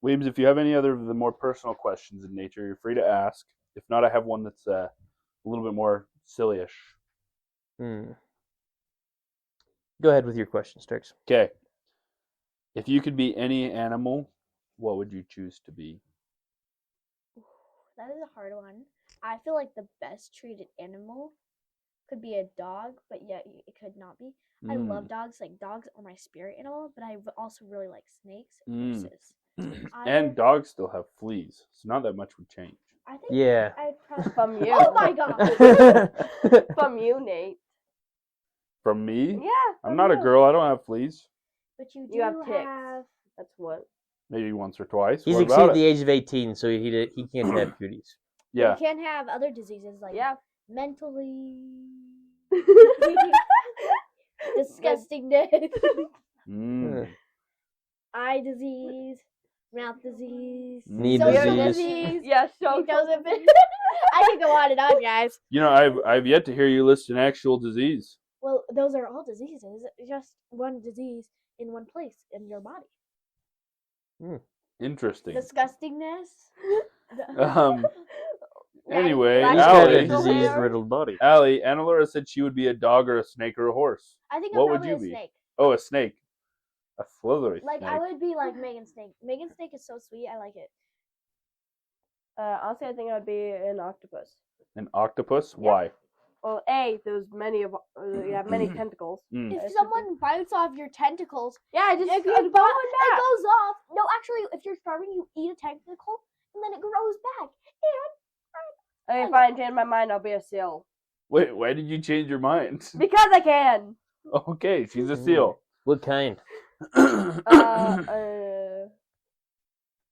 Weebs, if you have any other of the more personal questions in nature, you're free to ask. If not, I have one that's a little bit more silly-ish. Hmm. Go ahead with your question, Starks. Okay. If you could be any animal, what would you choose to be? That is a hard one. I feel like the best treated animal could be a dog, but yet it could not be. I love dogs. Like, dogs are my spirit animal, but I also really like snakes and horses. And dogs still have fleas, so not that much would change. I think Yeah. I'd probably... From you. Oh my god! From you, Nate. From me? Yeah. I'm from not a you. girl. I don't have fleas. But you do You have ticks. have... That's what. Maybe once or twice. He's What exceeded about the it? age of 18, so he can't have cooties. Yeah. You can have other diseases like Yeah. mentally... disgustingness, Mm. eye disease, mouth disease, Knee social disease. Yeah, so Joseph. I can go on and on, guys. You know, I've yet to hear you list an actual disease. Well, those are all diseases. Just one disease in one place in your body. Interesting. Disgustingness. Anyway, Like He's got a Allie. disease-riddled body. Allie, Anna Laura said she would be a dog or a snake or a horse. I think What I'm would probably you a be? snake. Oh, a snake. A slithery Like snake. I would be like Megan Snake. Megan Snake is so sweet. I like it. Honestly, I think I'd be an octopus. An octopus? Why? Well, there's many of you have many tentacles. Mm. If That's someone bites off your tentacles, Yeah, just if you I'd bite, go it back. goes off. No, actually, if you're starving, you eat a tentacle, and then it grows back. Okay, fine. Change my mind. I'll be a seal Wait, why did you change your mind? because I can. Okay, she's a seal. What kind?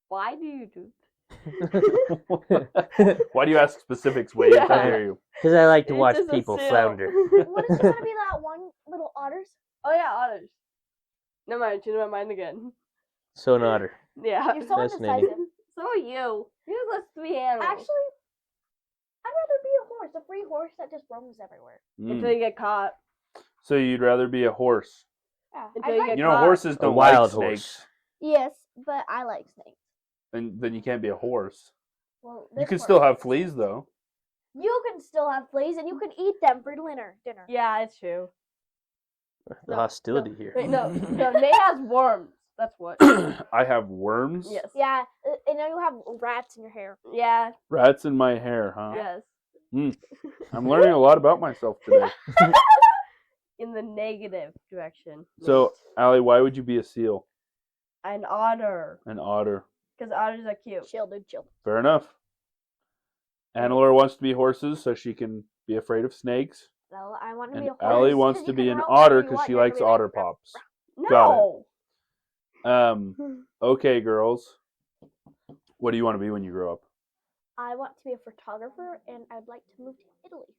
Why do you do? Why do you ask specifics, Wade? I Yeah. hear you. Because I like to It's watch just a people seal. flounder. What is it gonna be? That one little otters? Oh yeah, otters. Never mind. Change my mind again. So an otter. Yeah. You're so Fascinating. indecisive. So are you. You list 3 animals. Actually, I'd rather be a horse, a free horse that just roams everywhere. Until you get caught. So you'd rather be a horse? Yeah, Until I'd you like, get You know, caught. horses A don't wild like horse. snakes, yes, but I like snakes. and then you can't be a horse. Well, You this can horse still have likes fleas, snakes. though. You can still have fleas, and you can eat them for dinner. Yeah, it's true. The hostility here. Wait, no, Nate has worms. That's what. I have worms. Yes. Yeah, and then you have rats in your hair. Yeah. Rats in my hair, huh? Yes. I'm learning a lot about myself today. In the negative direction. So, Allie, why would you be a seal? An otter. An otter. Because otters are cute. Chill, dude, chill. Fair enough. Anna Laura wants to be horses so she can be afraid of snakes. Well, I want to And be a horse. Allie wants 'cause to you be can an roam otter wherever you because want, she you're gonna likes be like, otter "Ruff, pops. No. Got Okay, girls. What do you want to be when you grow up? I want to be a photographer, and I'd like to move to Italy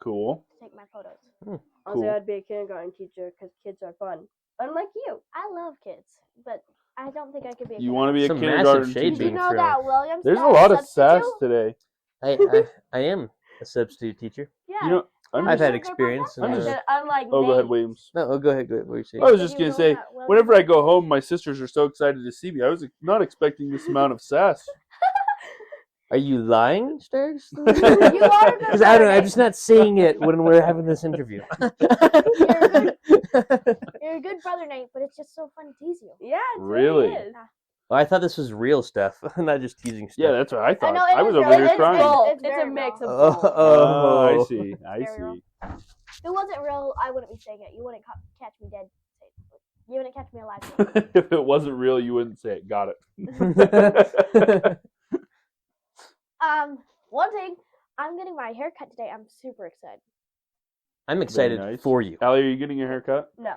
Cool. to take my photos. Honestly, Cool. I'd be a kindergarten teacher because kids are fun. Unlike you. I love kids, but I don't think I could be a You want to be a Some kindergarten massive shade Did you teacher? being know thrown. that Williams There's a got lot of sass substitute? today. I am a substitute teacher. Yeah. You know, I'm I've just- had experience. I'm just- Unlike Oh, go ahead, Nate. Williams. No, go ahead. Go ahead. What were you saying? I was Did just you gonna know say, that William- whenever I go home, my sisters are so excited to see me. I was not expecting this amount of sass. Are you lying, Starks? You are a good Because I don't know. I'm brother, just not seeing it when we're having this interview. You're a good brother, Nate, but it's just so fun to tease you. Yeah, it Really? is. Well, I thought this was real stuff, not just teasing stuff. Yeah, that's what I thought. know, it I was is over real. here It's crying. real. It's very a mix real. of both. Oh, I see. I Very real. see. If it wasn't real, I wouldn't be saying it. You wouldn't catch me dead. You wouldn't catch me alive. saying it. If it wasn't real, you wouldn't say it. Got it. One thing, I'm getting my hair cut today. I'm super excited. I'm excited nice. for you. Allie, are you getting your hair cut? No,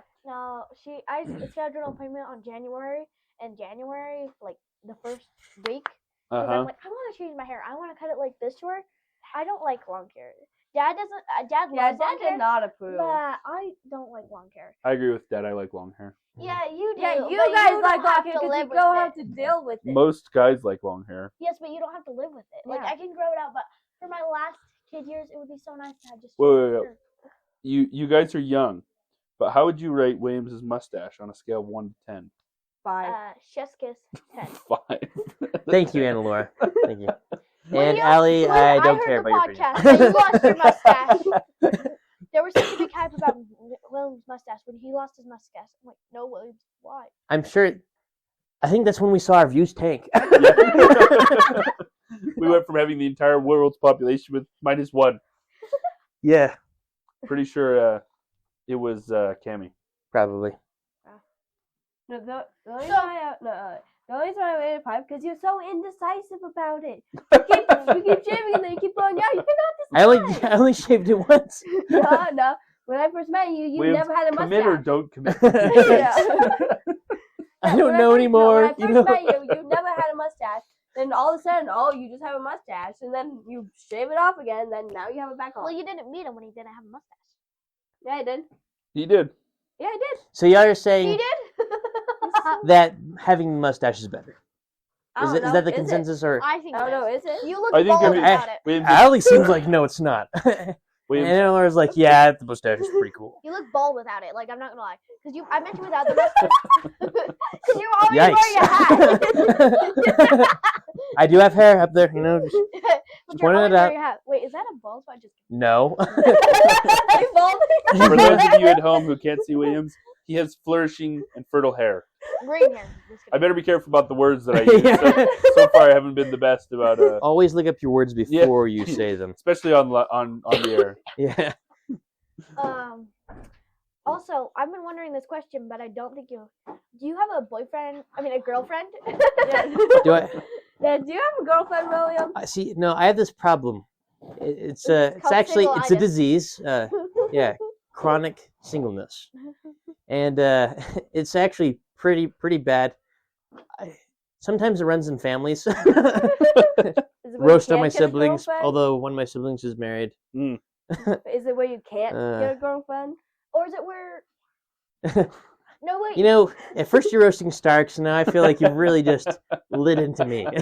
I scheduled an appointment on January, and January, like the first week, because I'm like, I want to change my hair. I want to cut it like this short. I don't like long hair. Dad doesn't. Dad Yeah, loves Dad long did hair, not approve. but I don't like long hair. I agree with Dad. I like long hair. Yeah, you do. Yeah, but you guys don't like have long hair to because live you with don't it. have to deal with it. Most guys like long hair. Yes, but you don't have to live with it. Like Yeah. I can grow it out, but for my last kid years, it would be so nice to have just. Wait. You guys are young, but how would you rate Williams's mustache on a scale of 1 to 10? 5. Chef's kiss 10. 5. Thank you, Anna Laura. Thank you. When And you- Allie, when I don't heard care the about your podcast opinion. that you lost your mustache. There was such a big hype about William's mustache when he lost his mustache. I'm like, no, Williams, why? I'm sure. I think that's when we saw our views tank. We went from having the entire world's population with -1. Yeah, Pretty sure it was Cammy. probably. No, the only reason I waited 5 because you're so indecisive about it. You keep shaving and then you keep going, yeah, you're not I only shaved it once. No. When I first met you, you Williams, never had a mustache. commit or don't commit. Yeah. I When don't know first- anymore. When I first met you, you never had a mustache. Then all of a sudden, you just have a mustache, and then you shave it off again. Then now you have it back on. Well, you didn't meet him when he didn't have a mustache. Yeah, I did. He did. Yeah, I did. So y'all are He saying did? that having the mustache is better. I Is don't it? Is know. that the it? consensus or? I think I don't know. it Is it? is. You look I think bald if it- without it. Williams, Allie seems like no, it's not. And Williams, Anna Laura's like, yeah, the mustache is pretty cool. You look bald without it. Like, I'm not going to lie. Because I met you without the mustache. Because you're always wearing a hat. I do have hair up there, just But you're pointing always it out. wearing a hat. Wait, is that a bald spot? Just no. Are you bald? for those of you at home who can't see Williams, he has flourishing and fertile hair. green hair. Just I kidding. better be careful about the words that I use. Yeah. So far, I haven't been the best about, Always look up your words before you say them. especially on the air. Yeah. Also, I've been wondering this question, but I don't think you. Do you have a boyfriend? I mean, a girlfriend? Do I? Yeah, do you have a girlfriend, William? I see. No, I have this problem. It's called actually it's a single-itis. disease. Yeah, chronic singleness, and it's actually pretty bad. Sometimes it runs in families. Is it where you Roast on can't my get a siblings, girlfriend? although one of my siblings is married. Is it where you can't get a girlfriend? Or is it where? No, wait. At first you're roasting Starks, and now I feel like you've really just lit into me. I'm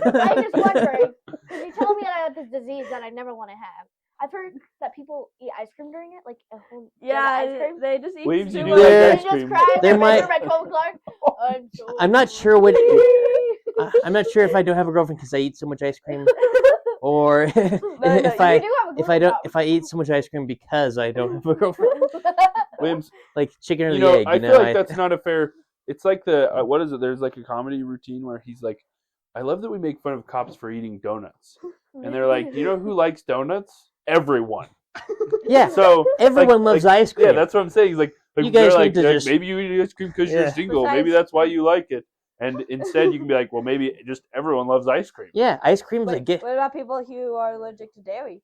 just wondering, because you're telling me that I have this disease that I never want to have. I've heard that people eat ice cream during it, like a whole Yeah, ice cream. they just eat Williams, you too do much. like There- ice They just cream. cry and There they might- red Coke Clark. I'm not sure what. I'm not sure if I don't have a girlfriend because I eat so much ice cream, or if You I do have a if I eat so much ice cream because I don't have a girlfriend, Williams, like chicken or you the know, egg. I feel like that's not a fair. It's like the what is it? There's like a comedy routine where he's like, "I love that we make fun of cops for eating donuts," and they're like, "You know who likes donuts? Everyone." Yeah, So everyone loves ice cream. Yeah, that's what I'm saying. He's like You guys they're need to like, just- maybe you eat ice cream because you're Yeah. single. Maybe that's why you like it. And instead, you can be like, well, maybe just everyone loves ice cream. Yeah, ice cream's a What gift. about people who are allergic to dairy?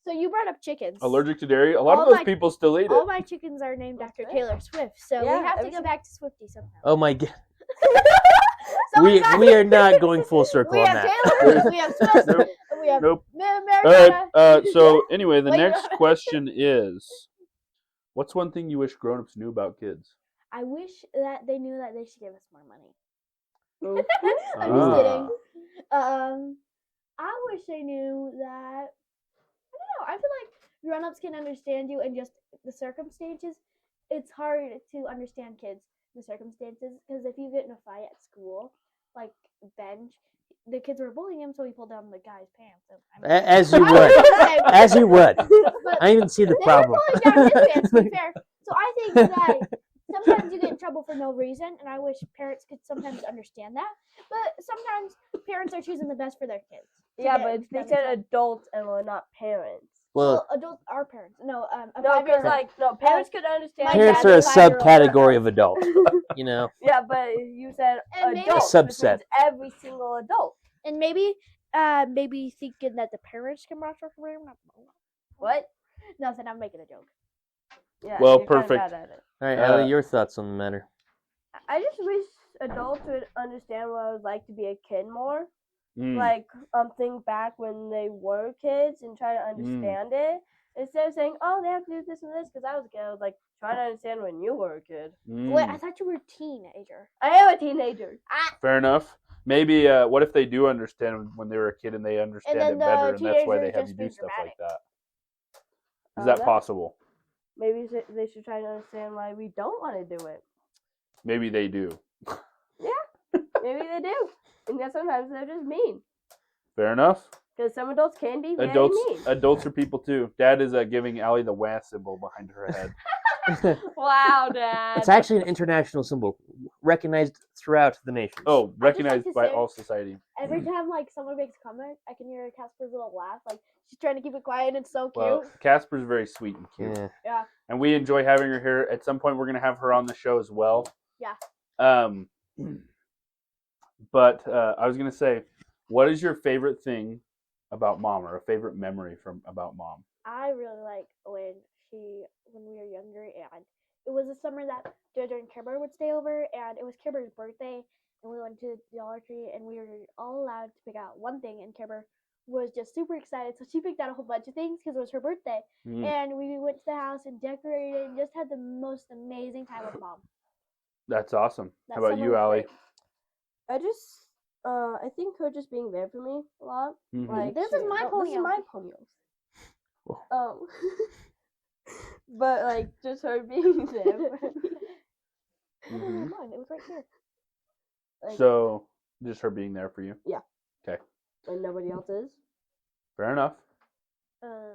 So you brought up chickens. Allergic to dairy? A lot All of those my- people still eat All it. my chickens are named That's after good. Taylor Swift, so Yeah, we have to every go single- back to Swifty sometime. Oh my god, So we got- are not going full circle we on have that. Taylor, we have Swift, Nope. and we have Nope. Mariana. All right. So anyway, the Wait, next question is, what's one thing you wish grown-ups knew about kids? I wish that they knew that they should give us more money. Ah. I'm just kidding. I wish they knew that. I don't know. I feel like grown-ups can understand you and just the circumstances. It's hard to understand kids the circumstances because if you get in a fight at school, like bench, the kids were bullying him, so he pulled down the guy's pants. And, As you I would. wouldn't say- As you would. but I even see the they were problem. pulling down his pants, to be fair. So I think that sometimes you get in trouble for no reason, and I wish parents could sometimes understand that. But sometimes parents are choosing the best for their kids. Yeah, get but in they trouble. said adults and we're not parents. Well, Adults are parents. No, a No, because 5-year-old. parents could understand. My parents dad are a is a 5-year-old. subcategory of adult. You know. Yeah, but you said And maybe- adults, A which subset. means every single adult. And maybe thinking that the parents can watch our career. What? Nothing. I'm making a joke. Yeah. Well, you're kinda perfect. bad at it. All right, Ellie, your thoughts on the matter? I just wish adults would understand what it was like to be a kid more. Mm. Like, think back when they were kids and try to understand it. Instead of saying, oh, they have to do this and this, because I was a kid, I was like, trying to understand when you were a kid. Wait, I thought you were a teenager. I am a teenager. Fair enough. Maybe what if they do understand when they were a kid and they understand then it better, the and that's why they teenagers have you just do be stuff like dramatic. that? Is that that- possible? Maybe they should try to understand why we don't want to do it. Maybe they do. Maybe they do. And then sometimes they're just mean. Fair enough. Because some adults can be very mean. Adults are people too. Dad is giving Allie the wah symbol behind her head. Wow, Dad. It's actually an international symbol, recognized throughout the nation. Oh, recognized to by say- all society. Every time like someone makes a comment, I can hear Casper's little laugh. Like she's trying to keep it quiet, and it's so cute. Well, Casper's very sweet and cute, Yeah. and we enjoy having her here. At some point, we're gonna have her on the show as well. Yeah. But I was gonna say, what is your favorite thing about Mom, or a favorite memory from about Mom? I really like when we were younger, and it was a summer that during Care Bear would stay over, and it was Care Bear's birthday, and we went to the Dollar Tree, and we were all allowed to pick out one thing, and Care Bear was just super excited, so she picked out a whole bunch of things because it was her birthday, and we went to the house and decorated and just had the most amazing time with Mom. That's awesome. That How about summer you, was Allie? great. I think her just being there for me a lot. Mhm. Like This is my This is polio. my polio. Oh. But like just her being there for me. Oh, Mhm. mine, it was right here. Like, So, just her being there for you. and nobody else is. Fair enough. Yeah.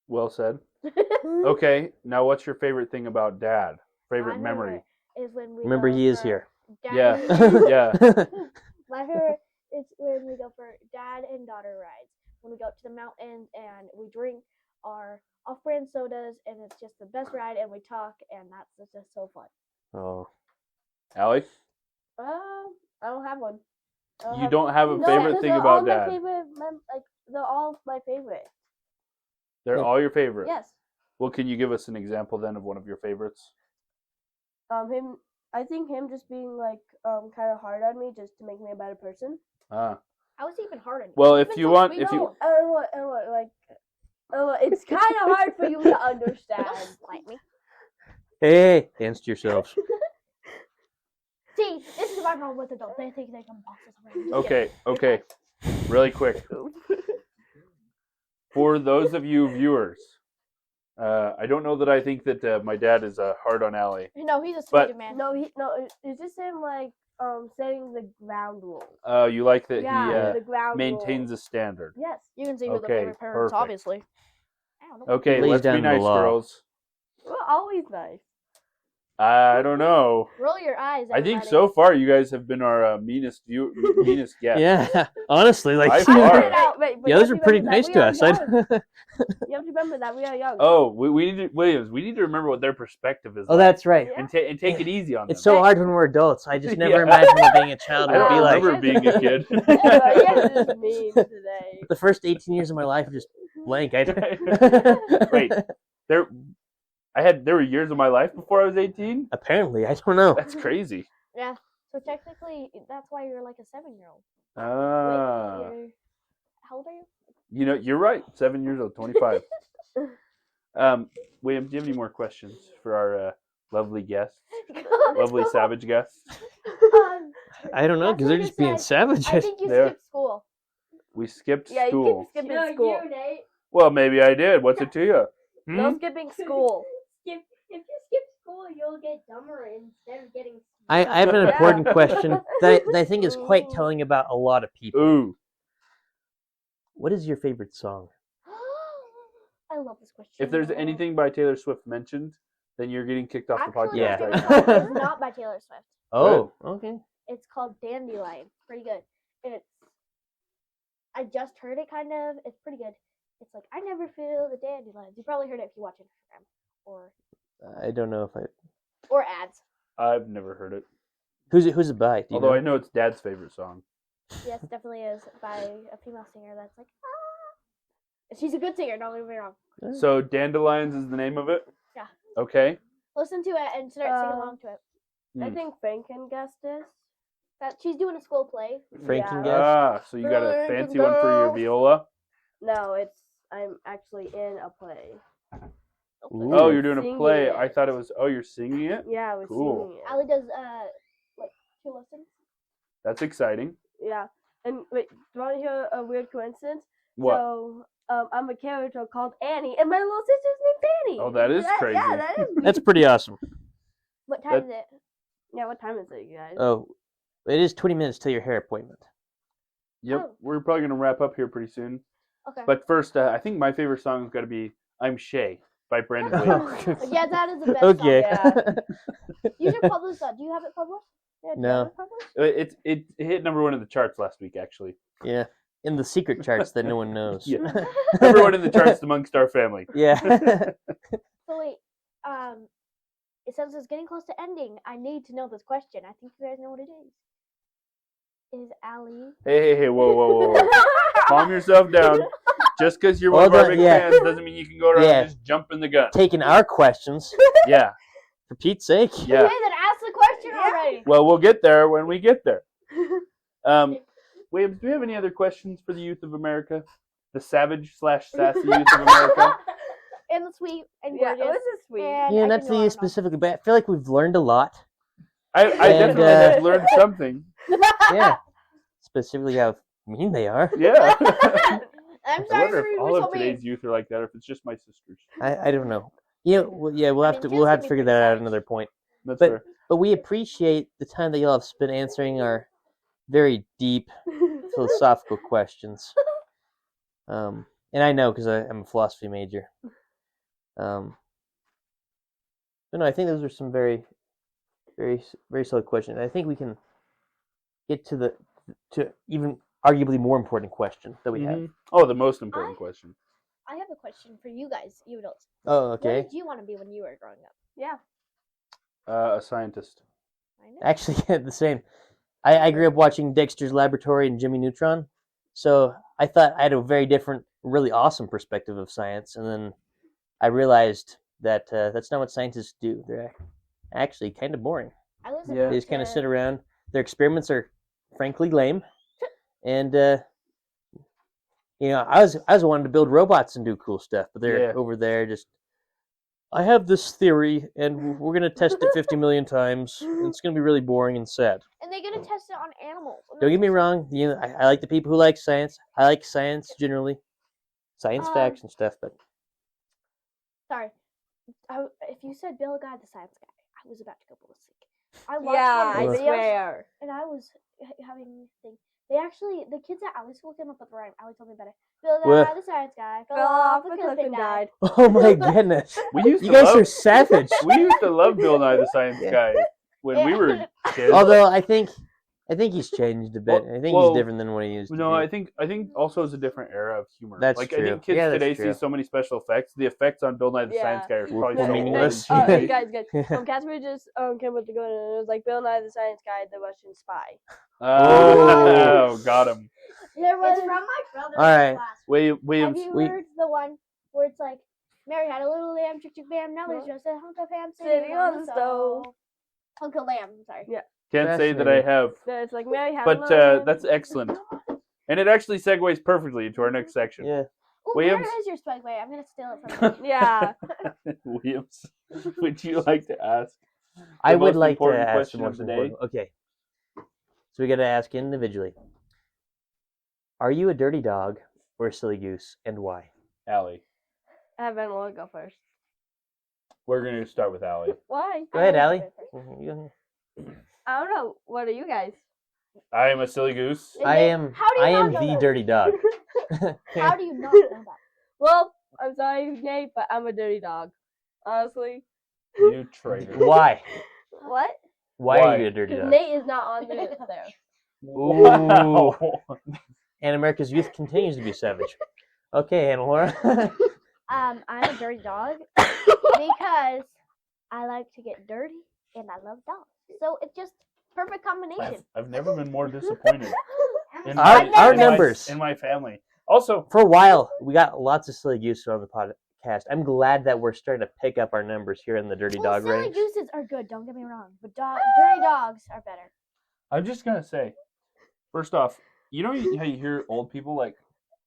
Well said. Okay, now what's your favorite thing about Dad? Favorite My memory? is when we Remember, go he is for here. dad Yeah. and- Yeah. My favorite is when we go for dad and daughter rides. When we go up to the mountains and we drink our off-brand sodas, and it's just the best ride, and we talk, and that's just so fun. Oh. Allie, I don't have one. you don't have a No, favorite because thing they're about all Dad. My favorite they're all my favorite. They're all your favorite. Yes. Well, can you give us an example then of one of your favorites? I think him just being like kind of hard on me just to make me a better person. Ah. I was even harder. Well, You've if been you so want, sweet. if you No, I don't know, like it's kind of hard for you to understand. Don't slight me. Hey, against yourselves. See, this is my problem with adults. They think they can boss us around. okay, really quick. For those of you viewers, I don't know that I think that my dad is hard on Allie. No, he's a But- sweet man. No, it's just him like setting the ground rules. You like that Yeah, he the ground maintains rules. a standard. Yes. You can see who the Okay, favorite parents, perfect. obviously. I don't know. Okay, Lays let's down be the nice, law. girls. We're always nice. I don't know. Roll your eyes. I think everybody. so far you guys have been our meanest guest. Yeah, honestly, like By I far. figured out- wait, but the you others have are to pretty remember nice that to we are us. young. You have to remember that we are young. Oh, we need to, Williams. We need to remember what their perspective is. Oh, like, that's right. and take it easy on It's them. so hard when we're adults. I just never Yeah. imagined what being a child I would be don't like. remember being a kid. You guys are just mean today. The first 18 years of my life were just blank. Wait, there were years of my life before I was 18. Apparently, I don't know. That's crazy. Yeah. So technically, that's why you're like a 7-year-old. Ah, How old are you? you know, you're right. 7 years old, 25. William, do you have any more questions for our lovely guests, lovely savage guests? I don't know, because they're That's just what I being said. savage. I think you There. skipped school. We skipped Yeah, you school. keep skipping school. Nate. Well, maybe I did. What's it to you? No skipping school. If you skip school, you'll get dumber instead of getting. I have an Yeah. important question that I think is quite telling about a lot of people. Ooh. What is your favorite song? I love this question. If there's anything by Taylor Swift mentioned, then you're getting kicked off the Actually, podcast. my Yeah. favorite song is not by Taylor Swift. Oh, okay. It's called Dandelion. Pretty good. I just heard it kind of. It's pretty good. It's like, I never feel the dandelions. You probably heard it if you watch Instagram or I don't know if I. ads. I've never heard it. Who's it by? Do you Although know? I know it's Dad's favorite song. Yes, definitely is by a female singer that's like, ah. She's a good singer, don't get me wrong. So Dandelions is the name of it? Yeah. Okay. Listen to it and start singing along to it. I think Frank can guess this. That she's doing a school play. Franken Yeah. guess? Ah, so you got a fancy one for your viola? No, I'm actually in a play. Ooh. Oh, you're doing a Singing play. it. I thought it was, you're singing it? Yeah, I was Cool. singing it. Allie does like 2 lessons. That's exciting. Yeah, and wait, do you want to hear a weird coincidence? What? So, I'm a character called Annie, and my little sister's named Fanny. Oh, that is crazy. Yeah, that is. That's pretty awesome. What time is it? Yeah, what time is it, you guys? Oh, it is 20 minutes till your hair appointment. Yep. Oh. We're probably going to wrap up here pretty soon. Okay. But first, I think my favorite song is got to be I'm Shay by Brandon Williams. Yeah, that is the best Okay. song. You should publish that. Do you have it published? Yeah, do you No. have it published? It hit #1 in the charts last week, actually. Yeah. In the secret charts that no one knows. Yeah. #1 in the charts amongst our family. Yeah. So wait, since it's getting close to ending, I need to know this question. I think you guys know what it is. Is Allie? Hey, whoa. Calm yourself down. Just because you're one of Hold our on, big yeah. fans doesn't mean you can go around Yeah. and just jumping the gun. Taking our questions, Yeah, for Pete's sake. yeah. Okay, then ask the question already. Well, we'll get there when we get there. Williams, do we have any other questions for the youth of America? The savage/sassy youth of America? And the sweet and Yeah, gorgeous. it was just sweet. And Yeah, I not can to go on you and on. specifically, but I feel like we've learned a lot. I And, definitely have learned something. Yeah. Specifically how mean they are. Yeah. I'm I sorry wonder for if being all so of today's mean. youth are like that, or if it's just my sisters. I don't know. Yeah, we'll have to mean, we'll have just to to be figure that out at precise. another point. That's But- fair. But we appreciate the time that y'all have spent answering our very deep philosophical questions. And I know because I'm a philosophy major. But no, I think those are some very, very, very solid questions. I think we can get to even arguably more important question that we have. Mhm. Oh, the most important question. I have a question for you guys, you adults. Oh, What okay. did you want to be when you were growing up? Yeah. A scientist. I know. Actually, the same. I grew up watching Dexter's Laboratory and Jimmy Neutron, so I thought I had a very different, really awesome perspective of science, and then I realized that that's not what scientists do. They're actually kind of boring. I listened Yeah. They just kind of to- sit around. Their experiments are frankly lame, and I was wanting to build robots and do cool stuff, but they're Yeah. over there just. I have this theory, and we're gonna test it 50 million times. And it's gonna be really boring and sad. And they're gonna test it on animals. Don't get me wrong. I like the people who like science. I like science generally, science facts and stuff. But Sorry. If you said Bill Guy the Science Guy, I was about to go ballistic. I watched Yeah, one I video, swear. and I was having a thing. The kids at Allie's school came up with the rhyme. Allie told me about it. Bill Guy What? the Science Guy Fell off a cliff and died. oh my goodness, We used you to guys love, are savage. we used to love Bill Nye the Science Yeah. Guy when we were kids. Although I think he's changed a bit. I think Well, he's different than what he used to No, be. I think also it's a different era of humor. That's I true. think kids Yeah, that's today true. see so many special effects. The effects on Bill Nye the Yeah. Science Guy are probably Well, so meaningless. old and cheesy. Guys. Casper just came with the gun, and it was like Bill Nye the Science Guy, the Russian spy. Oh, got him. There was. It's from my brother's All right. class. Williams. Have you heard the one where it's like, Mary had a little lamb, chick chick bam, now there's just a hunk of ham sitting on the stove. Hunk of lamb, sorry. Yeah. Can't say that I have, It's like Mary had a but little that's excellent. And it actually segues perfectly into our next section. Yeah. Ooh, Williams? where is your segue? I'm gonna steal it from you. Yeah. Williams, would you like to ask? I the would most like to important ask question the of most the day? important. Okay. So we got to ask individually. Are you a dirty dog or a silly goose, and why? Allie. Have Annalore go first. We're going to start with Allie. Why? Go ahead, I Allie. like You- I don't know. What are you guys? I am a silly goose. I am How do you not know the that? dirty dog. How do you not know that? Well, I'm sorry, Nate, but I'm a dirty dog. Honestly. You traitor. Why? What? Why Why? are you a dirty Because dog? Nate is not on the list there. Wow. And America's youth continues to be savage. Okay, Hannah Laura. I'm a dirty dog because I like to get dirty and I love dogs. So it's just perfect combination. I've never been more disappointed in Our numbers. in my family. Also, For a while, we got lots of silly goose on the podcast. I'm glad that we're starting to pick up our numbers here in the dirty Well, dog silly ranks. gooses are good. Don't get me wrong, but dirty dogs are better. I'm just gonna say, first off, you know how you hear old people like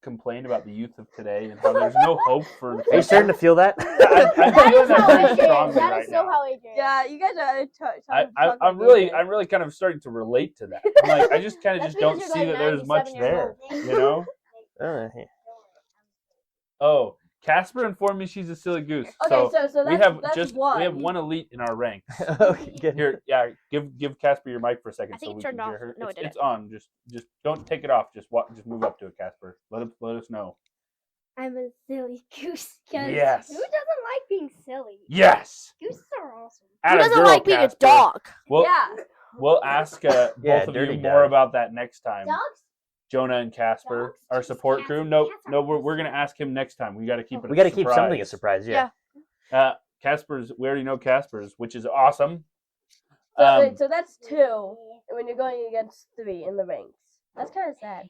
complain about the youth of today and how there's no hope for. Are you starting to feel that? I'm That feeling is that how very Adrian. strongly That right is so now. how Adrian. Yeah, you guys are. I'm really kind of starting to relate to that. I'm like, I just kind of That's just don't because see you're, that like, there's much 97 years there. old. You know? Yeah. Oh, Casper informed me she's a silly goose. Okay, so so we that's have one. we have one elite in our ranks. Okay, good. Here, yeah, give Casper your mic for a second I think so it we turned can hear off. her. No, it It's on. Just don't take it off. Just move up to it, Casper. Let us know. I'm a silly goose. 'Cause Yes. Who doesn't like being silly? Yes. Gooses are awesome. Who Atta doesn't girl, like being Casper. a dog? We'll Yeah. ask Yeah, both of you dirty more dog. about that next time. Dogs? Jonah and Casper, Dogs? our Just support cats crew. and No, cats are no, we're awesome. gonna ask him next time. We got to keep it. We got to keep something a surprise. Yeah. Casper's. We already know Casper's, which is awesome. So that's two when you're going against three in the ranks. That's kind of sad.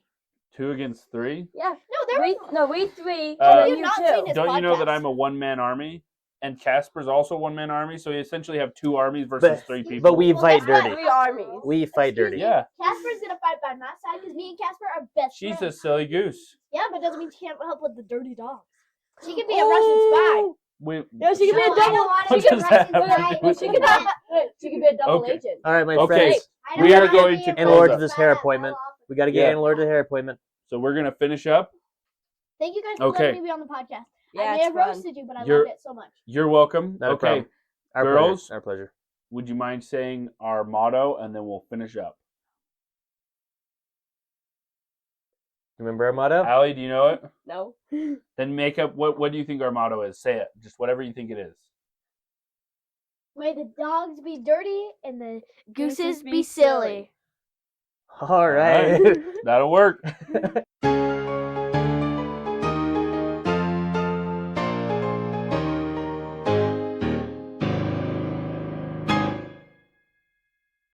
2 against 3. Yeah. No, there was we three. Have and you you not two. seen it? Don't you know podcast. that I'm a one-man army, and Casper's also a one-man army? So you essentially have 2 armies versus But- 3 people. But we Well, fight that's dirty. Three armies. We fight dirty. Yeah, Casper's gonna fight by my side because me and Casper are best she's a friends. silly goose. Yeah, but doesn't mean she can't help with the dirty dogs. She can be a Russian spy. We, Yeah, she can be a No, I don't double. want What to be a does that Russian have to spy. do with She can be a double Okay. agent. All right, my Okay. friends. I don't We are want going be to a In close order up. to this spy hair that appointment, fell off. we got to get Yeah. in order to the hair appointment. So we're gonna finish up. Thank you guys for Okay. letting me be on the podcast. Yeah, I may it's have fun. roasted you, but I You're- loved it so much. You're welcome. Not a Okay, problem. Our Girls? pleasure. Our pleasure. would you mind saying our motto and then we'll finish up? Remember our motto? Allie, do you know it? No. Then make up what do you think our motto is? Say it. Just whatever you think it is. May the dogs be dirty and the gooses Gooses be be silly. All right. That'll work.